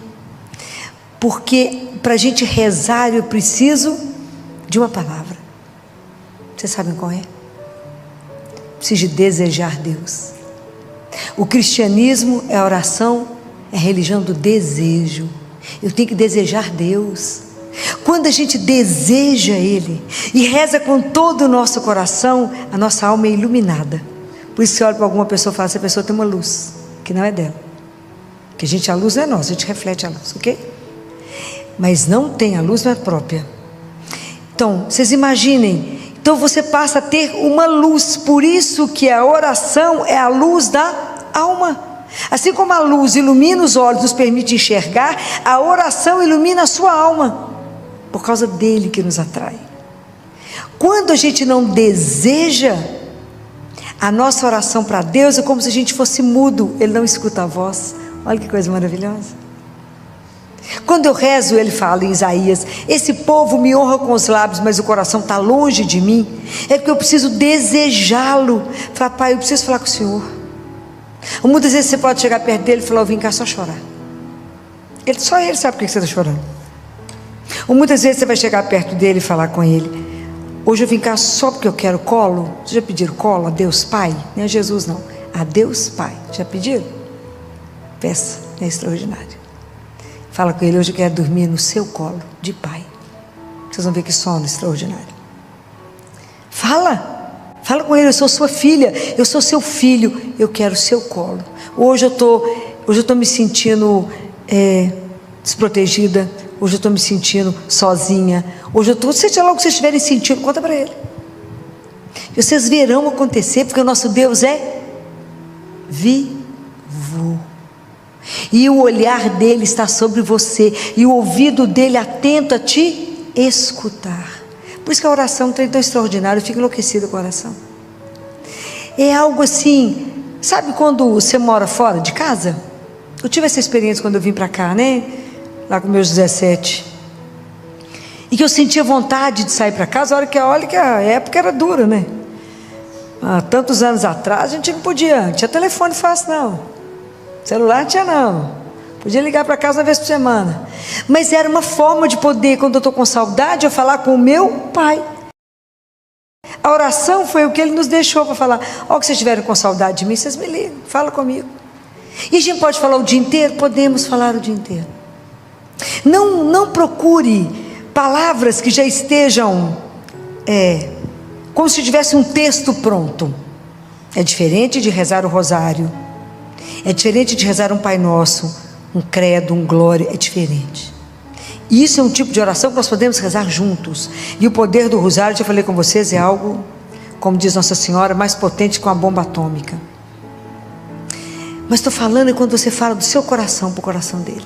Porque para a gente rezar eu preciso de uma palavra. Vocês sabem qual é? Preciso de desejar Deus. O cristianismo é a oração, é a religião do desejo. Eu tenho que desejar Deus. Quando a gente deseja Ele e reza com todo o nosso coração, a nossa alma é iluminada. Por isso você olha para alguma pessoa e fala: essa pessoa tem uma luz que não é dela, que a luz não é nossa, a gente reflete a luz, ok? Mas não tem, a luz não é própria. Então vocês imaginem, então você passa a ter uma luz. Por isso que a oração é a luz da alma. Assim como a luz ilumina os olhos, nos permite enxergar, a oração ilumina a sua alma, por causa dele que nos atrai. Quando a gente não deseja, a nossa oração para Deus é como se a gente fosse mudo, Ele não escuta a voz. Olha que coisa maravilhosa. Quando eu rezo, ele fala em Isaías: esse povo me honra com os lábios, mas o coração está longe de mim. É porque eu preciso desejá-lo. Falar: pai, eu preciso falar com o Senhor. Ou muitas vezes você pode chegar perto dele e falar: eu vim cá só chorar. Só ele sabe por que você está chorando. Ou muitas vezes você vai chegar perto dele e falar com ele: hoje eu vim cá só porque eu quero colo. Vocês já pediram colo a Deus Pai? Não é Jesus não, a Deus Pai. Já pediram? Peça, é extraordinário. Fala com ele: hoje eu quero dormir no seu colo de pai. Vocês vão ver que sono extraordinário. Fala com ele: eu sou sua filha, eu sou seu filho, eu quero o seu colo. Hoje eu estou me sentindo desprotegida. Hoje eu estou me sentindo sozinha. Hoje eu estou, seja lá o que vocês estiverem sentindo, conta para ele. E vocês verão acontecer, porque o nosso Deus é vivo. E o olhar dele está sobre você, e o ouvido dele atento a te escutar. Por isso que a oração é tão extraordinária. Eu fico enlouquecida com a oração. É algo assim, sabe quando você mora fora de casa? Eu tive essa experiência quando eu vim para cá, né? Lá com meus 17. E que eu sentia vontade de sair para casa. Olha que a época era dura, né? Há tantos anos atrás a gente não podia, não tinha telefone fácil não. Celular não tinha não. Podia ligar para casa uma vez por semana. Mas era uma forma de poder, quando eu estou com saudade, eu falar com o meu pai. A oração foi o que ele nos deixou para falar: ó, que vocês estiverem com saudade de mim, vocês me ligam, fala comigo. E a gente pode falar o dia inteiro? Podemos falar o dia inteiro. Não procure palavras que já estejam como se tivesse um texto pronto. É diferente de rezar o rosário. É diferente de rezar um Pai Nosso, um credo, um glória. É diferente. Isso é um tipo de oração que nós podemos rezar juntos. E o poder do rosário, já falei com vocês, é algo, como diz Nossa Senhora, mais potente que uma bomba atômica. Mas estou falando quando você fala do seu coração para o coração dele.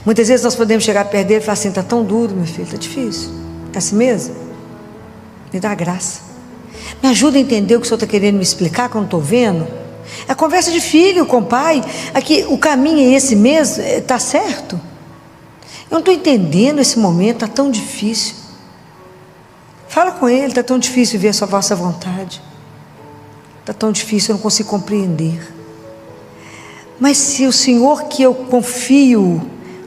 Muitas vezes nós podemos chegar perto dele e falar assim: está tão duro, meu filho, está difícil. É assim mesmo? Me dá graça. Me ajuda a entender o que o Senhor está querendo me explicar, que eu não estou vendo. É a conversa de filho com o pai. Aqui, o caminho é esse mesmo, está certo? Eu não estou entendendo esse momento, está tão difícil. Fala com ele: está tão difícil viver a vossa vontade. Está tão difícil, eu não consigo compreender. Mas se o Senhor, que eu confio,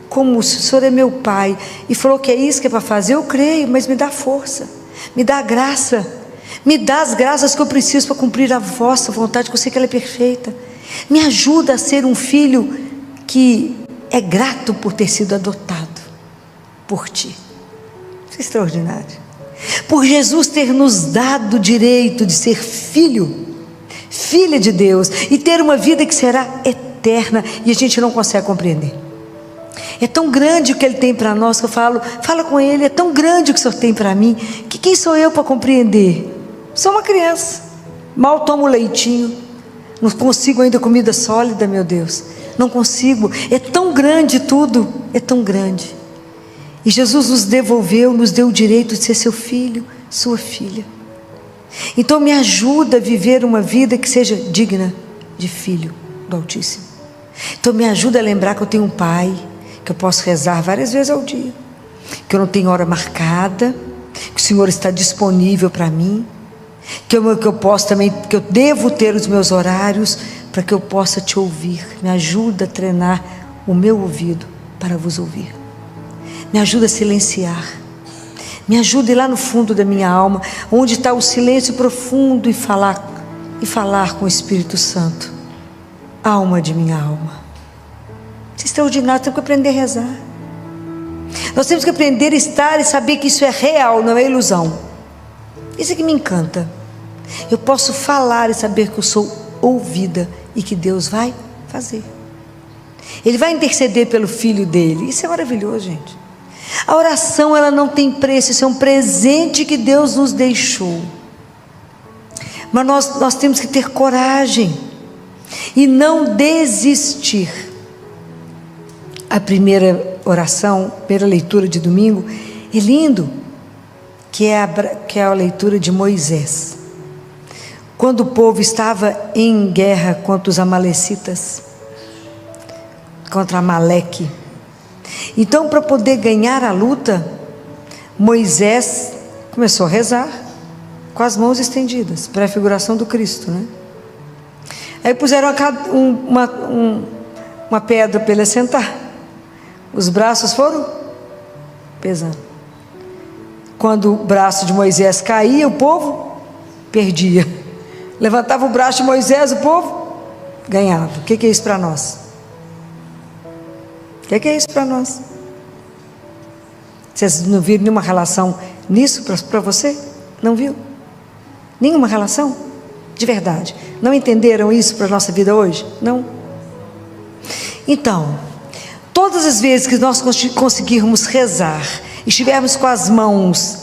como o Senhor é meu pai, e falou que é isso que é para fazer, eu creio, mas me dá força, me dá graça, me dá as graças que eu preciso para cumprir a vossa vontade, que eu sei que ela é perfeita. Me ajuda a ser um filho que é grato por ter sido adotado por ti. Isso é extraordinário. Por Jesus ter nos dado o direito de ser filho, filha de Deus, e ter uma vida que será eterna, e a gente não consegue compreender. É tão grande o que Ele tem para nós, que eu fala com Ele: é tão grande o que o Senhor tem para mim, que quem sou eu para compreender? Sou uma criança, mal tomo leitinho, não consigo ainda comida sólida, meu Deus, não consigo. É tão grande tudo, é tão grande. E Jesus nos devolveu, nos deu o direito de ser seu filho, sua filha. Então me ajuda a viver uma vida que seja digna de filho do Altíssimo. Então me ajuda a lembrar que eu tenho um pai, que eu posso rezar várias vezes ao dia, que eu não tenho hora marcada, que o Senhor está disponível para mim, que eu posso também, que eu devo ter os meus horários para que eu possa te ouvir. Me ajuda a treinar o meu ouvido para vos ouvir. Me ajuda a silenciar. Me ajuda a ir lá no fundo da minha alma, onde está o silêncio profundo, e falar com o Espírito Santo: alma de minha alma. Isso é extraordinário. Temos que aprender a rezar. Nós temos que aprender a estar e saber que isso é real, não é ilusão. Isso é que me encanta. Eu posso falar e saber que eu sou ouvida e que Deus vai fazer. Ele vai interceder pelo filho dele. Isso é maravilhoso, gente. A oração, ela não tem preço. Isso é um presente que Deus nos deixou. Mas nós temos que ter coragem e não desistir. A primeira oração, primeira leitura de domingo, é lindo, que é a leitura de Moisés. Quando o povo estava em guerra contra os amalecitas, contra Amaleque, Então, para poder ganhar a luta, Moisés começou a rezar com as mãos estendidas, pré-figuração do Cristo, né? Aí puseram uma pedra para ele sentar. Os braços foram pesando. Quando o braço de Moisés caía, o povo perdia. Levantava o braço de Moisés, o povo ganhava. O que é isso para nós? O que é isso para nós? Vocês não viram nenhuma relação nisso para você? Não viu? Nenhuma relação? De verdade. Não entenderam isso para a nossa vida hoje? Não? Então, todas as vezes que nós conseguirmos rezar e estivermos com as mãos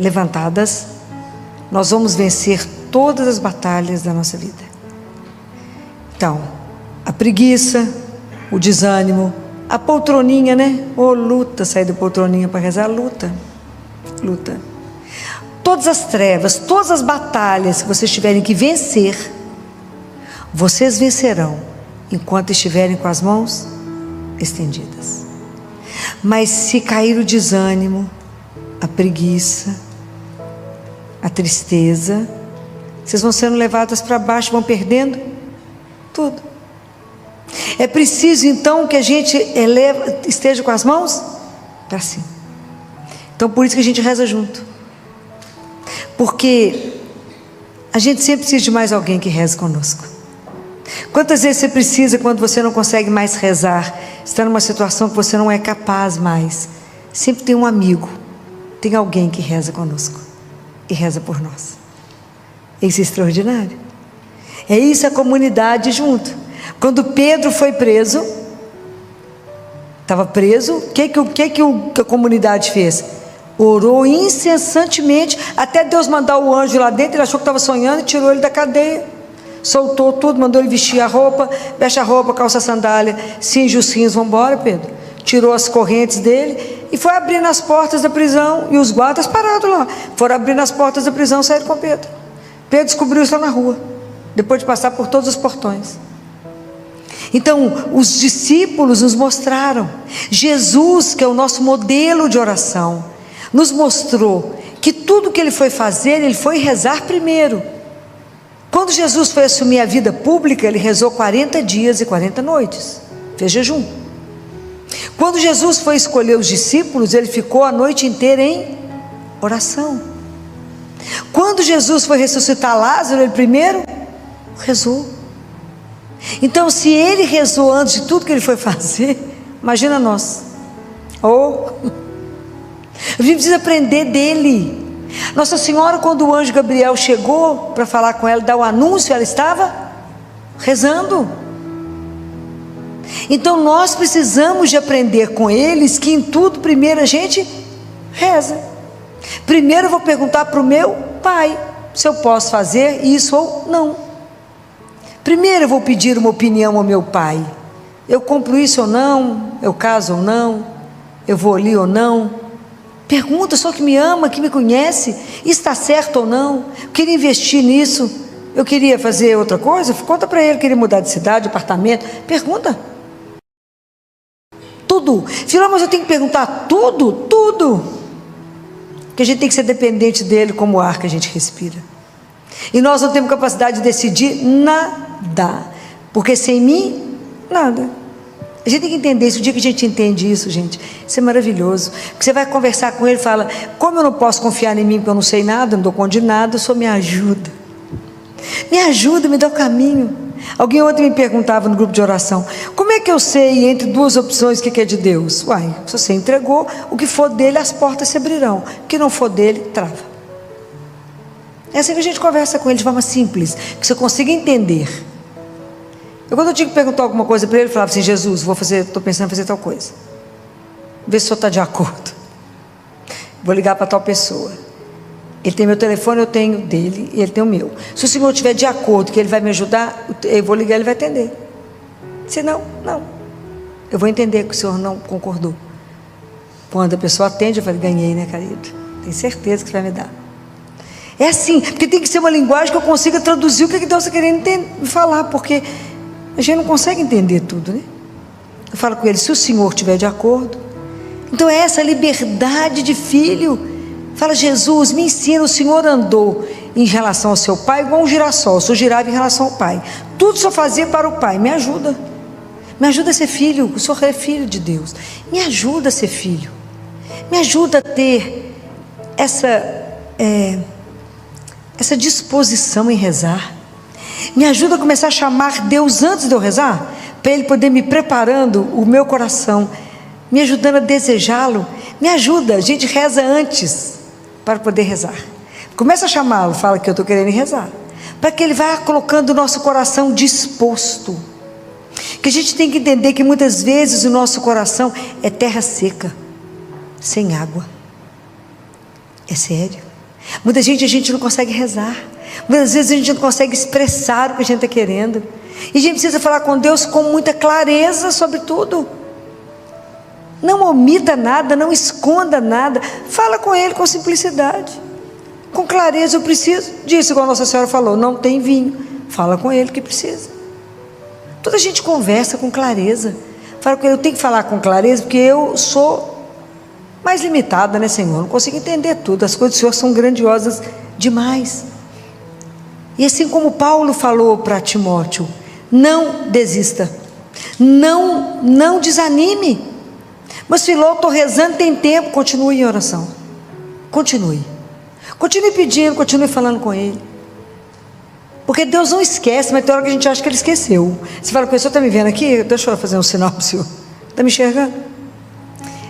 levantadas, nós vamos vencer todas as batalhas da nossa vida. Então, a preguiça, o desânimo, a poltroninha, né? Luta, sair da poltroninha para rezar, luta. Todas as trevas, todas as batalhas que vocês tiverem que vencer, vocês vencerão enquanto estiverem com as mãos estendidas. Mas se cair o desânimo, a preguiça, a tristeza, vocês vão sendo levadas para baixo, vão perdendo tudo. É preciso então que a gente esteja com as mãos para cima. Então por isso que a gente reza junto, porque a gente sempre precisa de mais alguém que reze conosco. Quantas vezes você precisa, quando você não consegue mais rezar, está numa situação que você não é capaz mais, sempre tem um amigo, tem alguém que reza conosco e reza por nós. Isso é extraordinário. É isso, a comunidade junto. Quando Pedro foi preso, estava preso, o que a comunidade fez? Orou incessantemente, até Deus mandar o anjo lá dentro. Ele achou que estava sonhando e tirou ele da cadeia, soltou tudo, mandou ele vestir a roupa, veste a roupa, calça a sandália, cinge os cinhos, vamos embora, Pedro. Tirou as correntes dele e foi abrindo as portas da prisão, e os guardas parados lá, foram abrindo as portas da prisão, saíram com Pedro. Pedro descobriu isso lá na rua, depois de passar por todos os portões. Então, os discípulos nos mostraram, Jesus, que é o nosso modelo de oração, nos mostrou que tudo que ele foi fazer, ele foi rezar primeiro. Quando Jesus foi assumir a vida pública, ele rezou 40 dias e 40 noites, fez jejum. Quando Jesus foi escolher os discípulos, ele ficou a noite inteira em oração. Quando Jesus foi ressuscitar Lázaro, ele primeiro rezou. Então, se ele rezou antes de tudo que ele foi fazer, imagina nós. A gente precisa aprender dele. Nossa Senhora, quando o anjo Gabriel chegou para falar com ela, dar o anúncio, ela estava rezando. Então nós precisamos de aprender com eles que em tudo primeiro a gente reza. Primeiro eu vou perguntar para o meu pai se eu posso fazer isso ou não. Primeiro eu vou pedir uma opinião ao meu pai. Eu compro isso ou não? Eu caso ou não? Eu vou ali ou não? Pergunta, só que me ama, que me conhece, está certo ou não? Eu queria investir nisso, eu queria fazer outra coisa, conta para ele, queria mudar de cidade, apartamento, pergunta. Tudo. Filho, mas eu tenho que perguntar tudo. Porque a gente tem que ser dependente dele como o ar que a gente respira. E nós não temos capacidade de decidir nada, porque sem mim, nada. A gente tem que entender isso. O dia que a gente entende isso, gente, isso é maravilhoso. Porque você vai conversar com ele e fala: como eu não posso confiar em mim, porque eu não sei nada, não dou conta de nada, o Senhor me ajuda. Me ajuda, me dá o caminho. Alguém ontem me perguntava no grupo de oração: como é que eu sei entre duas opções o que é de Deus? Se você entregou, o que for dele, as portas se abrirão. O que não for dele, trava. É assim que a gente conversa com ele de forma simples, que você consiga entender. Quando eu tinha que perguntar alguma coisa para ele, eu falava assim: Jesus, estou pensando em fazer tal coisa, vê se o senhor está de acordo, vou ligar para tal pessoa, ele tem meu telefone, eu tenho dele, e ele tem o meu. Se o senhor estiver de acordo que ele vai me ajudar, eu vou ligar, ele vai atender. Se não, eu vou entender que o senhor não concordou. Quando a pessoa atende, eu falo: ganhei, né, querido? Tenho certeza que você vai me dar. É assim, porque tem que ser uma linguagem que eu consiga traduzir o que Deus está querendo falar, porque a gente não consegue entender tudo, né? Eu falo com ele, se o Senhor estiver de acordo. Então é essa liberdade de filho. Fala, Jesus, me ensina, o Senhor andou em relação ao seu pai igual um girassol, o Senhor girava em relação ao pai, tudo só fazia para o pai. Me ajuda a ser filho, o Senhor é filho de Deus, me ajuda a ser filho, me ajuda a ter essa disposição em rezar, me ajuda a começar a chamar Deus antes de eu rezar, para Ele poder me preparando o meu coração, me ajudando a desejá-lo. Me ajuda, a gente reza antes para poder rezar, começa a chamá-lo, fala que eu estou querendo rezar, para que Ele vá colocando o nosso coração disposto, que a gente tem que entender que muitas vezes o nosso coração é terra seca, sem água, é sério. Muita gente, a gente não consegue rezar, muitas vezes a gente não consegue expressar o que a gente está querendo, e a gente precisa falar com Deus com muita clareza sobre tudo. Não omita nada, não esconda nada, fala com Ele com simplicidade, com clareza. Eu preciso disso, igual a Nossa Senhora falou, não tem vinho, fala com Ele que precisa. Toda a gente conversa com clareza, fala com Ele. Eu tenho que falar com clareza, porque eu sou mais limitada, né, Senhor? Não consigo entender tudo, as coisas do Senhor são grandiosas demais. E assim como Paulo falou para Timóteo, não desista, não desanime. Mas Filó, estou rezando, tem tempo, continue em oração, continue pedindo, continue falando com Ele, porque Deus não esquece, mas tem hora que a gente acha que Ele esqueceu. Você fala com ele, o senhor está me vendo aqui? Deixa eu fazer um sinal para o senhor, está me enxergando?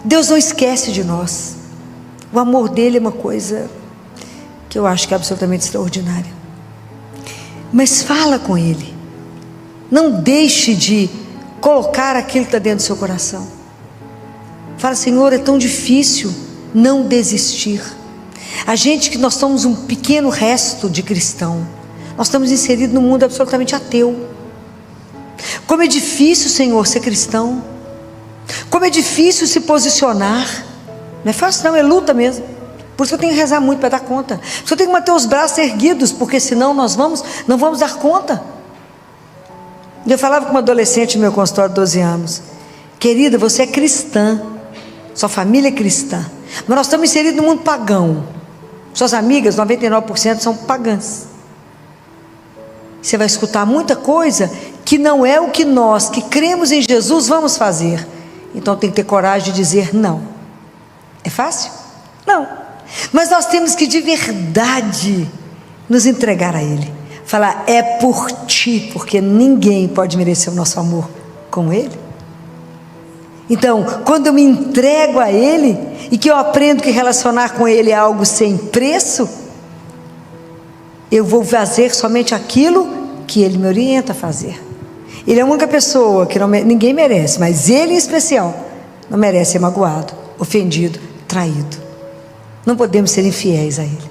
Deus não esquece de nós, o amor dele é uma coisa que eu acho que é absolutamente extraordinária. Mas fala com Ele, não deixe de colocar aquilo que está dentro do seu coração. Fala, Senhor, é tão difícil não desistir. A gente que nós somos um pequeno resto de cristão, nós estamos inseridos num mundo absolutamente ateu. Como é difícil, Senhor, ser cristão. Como é difícil se posicionar. Não é fácil não, é luta mesmo. Por isso eu tenho que rezar muito para dar conta. Por isso eu tenho que manter os braços erguidos, porque senão nós não vamos dar conta. Eu falava com uma adolescente no meu consultório de 12 anos. Querida, você é cristã, sua família é cristã, mas nós estamos inseridos no mundo pagão. Suas amigas, 99% são pagãs. Você vai escutar muita coisa que não é o que nós, que cremos em Jesus, vamos fazer. Então tem que ter coragem de dizer não. É fácil? Não. Mas nós temos que de verdade nos entregar a Ele. Falar, é por Ti, porque ninguém pode merecer o nosso amor como Ele. Então, quando eu me entrego a Ele, e que eu aprendo que relacionar com Ele é algo sem preço, eu vou fazer somente aquilo que Ele me orienta a fazer. Ele é a única pessoa que ninguém merece, mas Ele em especial não merece ser magoado, ofendido, traído. Não podemos ser infiéis a Ele.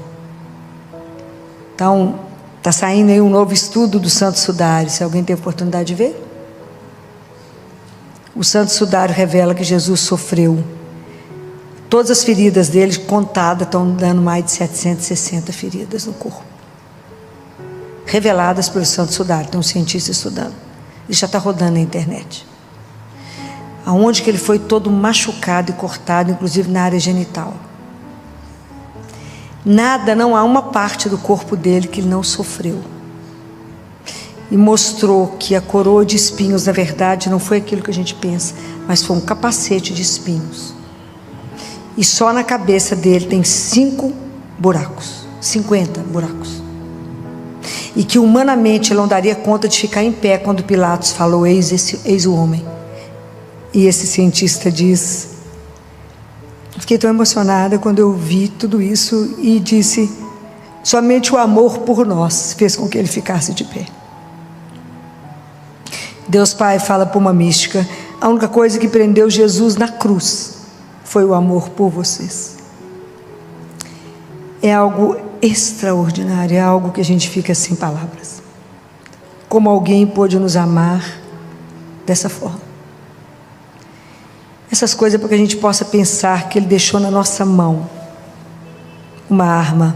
Então, está saindo aí um novo estudo do Santo Sudário, se alguém tem oportunidade de ver. O Santo Sudário revela que Jesus sofreu. Todas as feridas dele contadas estão dando mais de 760 feridas no corpo. Reveladas pelo Santo Sudário, tem um cientista estudando. Ele já está rodando na internet. Aonde que ele foi todo machucado e cortado, inclusive na área genital. Não há uma parte do corpo dele que ele não sofreu. E mostrou que a coroa de espinhos, na verdade, não foi aquilo que a gente pensa, mas foi um capacete de espinhos. E só na cabeça dele tem 50 buracos. E que humanamente ele não daria conta de ficar em pé quando Pilatos falou, eis o homem. E esse cientista diz, fiquei tão emocionada quando eu vi tudo isso e disse, somente o amor por nós fez com que ele ficasse de pé. Deus Pai fala para uma mística, a única coisa que prendeu Jesus na cruz foi o amor por vocês. É algo extraordinário, é algo que a gente fica sem palavras. Como alguém pôde nos amar dessa forma. Essas coisas para que a gente possa pensar que Ele deixou na nossa mão uma arma,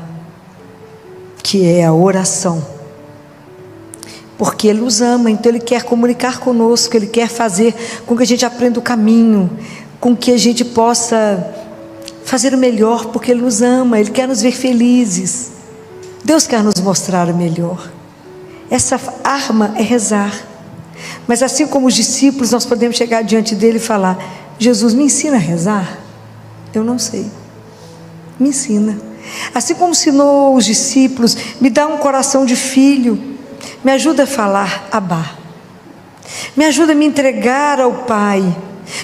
que é a oração. porque Ele nos ama, então Ele quer comunicar conosco, Ele quer fazer com que a gente aprenda o caminho, com que a gente possa fazer o melhor, porque Ele nos ama, Ele quer nos ver felizes. Deus quer nos mostrar o melhor. Essa arma é rezar. Mas assim como os discípulos, nós podemos chegar diante dele e falar: Jesus, me ensina a rezar? Eu não sei. Me ensina. Assim como ensinou os discípulos, me dá um coração de filho, me ajuda a falar Abá, me ajuda a me entregar ao Pai,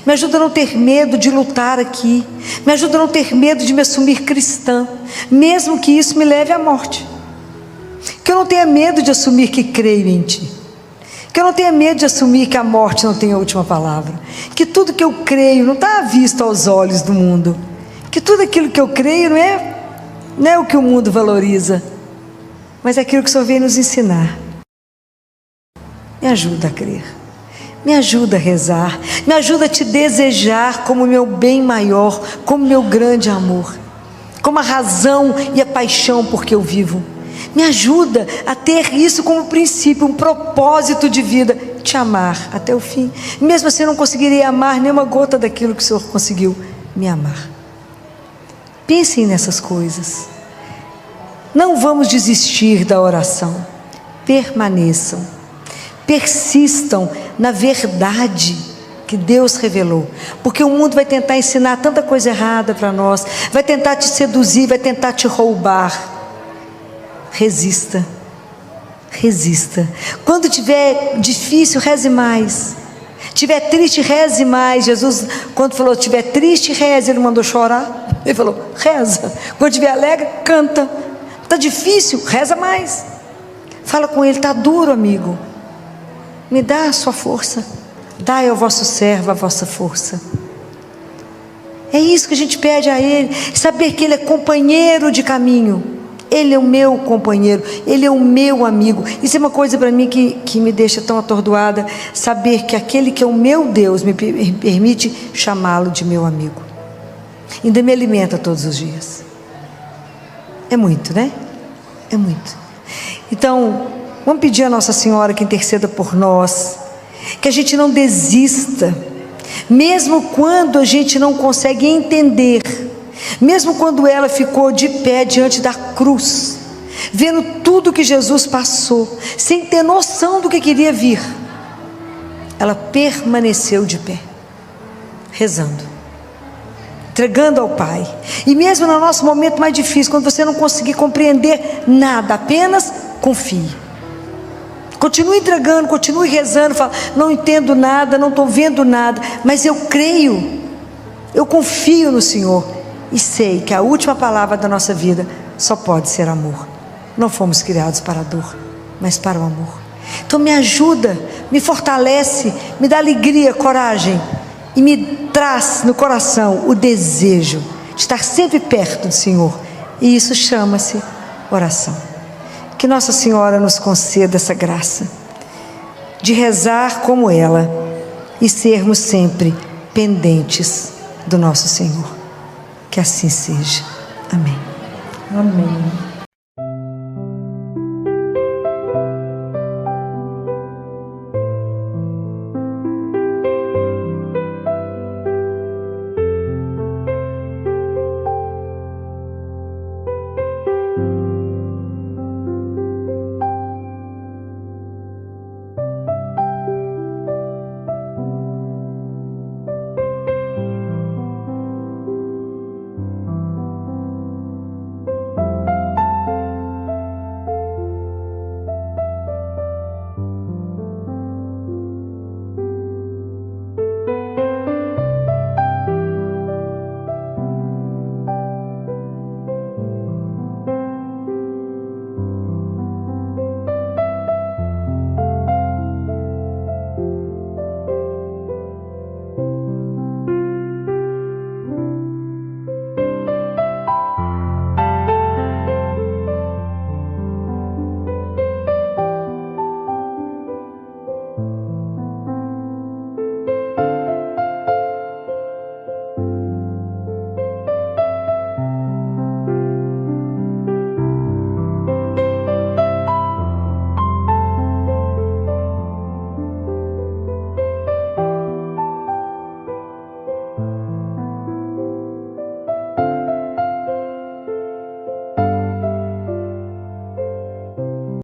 me ajuda a não ter medo de lutar aqui, me ajuda a não ter medo de me assumir cristã, mesmo que isso me leve à morte, que eu não tenha medo de assumir que creio em Ti, que eu não tenha medo de assumir que a morte não tem a última palavra, que tudo que eu creio não está à vista aos olhos do mundo, que tudo aquilo que eu creio não é o que o mundo valoriza, mas é aquilo que o Senhor veio nos ensinar. Me ajuda a crer, me ajuda a rezar, me ajuda a Te desejar como meu bem maior, como meu grande amor, como a razão e a paixão por que eu vivo. Me ajuda a ter isso como princípio, um propósito de vida, Te amar até o fim. Mesmo assim eu não conseguiria amar nenhuma gota daquilo que o Senhor conseguiu me amar. Pensem nessas coisas. Não vamos desistir da oração. Permaneçam, persistam na verdade que Deus revelou, porque o mundo vai tentar ensinar tanta coisa errada para nós, vai tentar te seduzir, vai tentar te roubar. Resista, resista. Quando tiver difícil, reze mais. Tiver triste, reze mais. Jesus, quando falou tiver triste, reze, Ele mandou chorar. Ele falou, reza. Quando estiver alegre, canta. Está difícil, reza mais. Fala com Ele, está duro, amigo. Me dá a sua força. Dai ao vosso servo a vossa força. É isso que a gente pede a Ele. Saber que Ele é companheiro de caminho. Ele é o meu companheiro, Ele é o meu amigo. Isso é uma coisa para mim que me deixa tão atordoada. Saber que aquele que é o meu Deus me permite chamá-lo de meu amigo. Ainda me alimenta todos os dias. É muito, né? É muito. Então, vamos pedir a Nossa Senhora que interceda por nós, que a gente não desista, mesmo quando a gente não consegue entender, mesmo quando ela ficou de pé diante da cruz, vendo tudo que Jesus passou, sem ter noção do que queria vir, ela permaneceu de pé, rezando, entregando ao Pai. E mesmo no nosso momento mais difícil, quando você não conseguir compreender nada, apenas confie, continue entregando, continue rezando. Fala, não entendo nada, não estou vendo nada, mas eu creio, eu confio no Senhor, e sei que a última palavra da nossa vida só pode ser amor. Não fomos criados para a dor, mas para o amor. Então me ajuda, me fortalece, me dá alegria, coragem, e me traz no coração o desejo de estar sempre perto do Senhor. E isso chama-se oração. Que Nossa Senhora nos conceda essa graça de rezar como ela e sermos sempre pendentes do nosso Senhor. Que assim seja. Amém. Amém.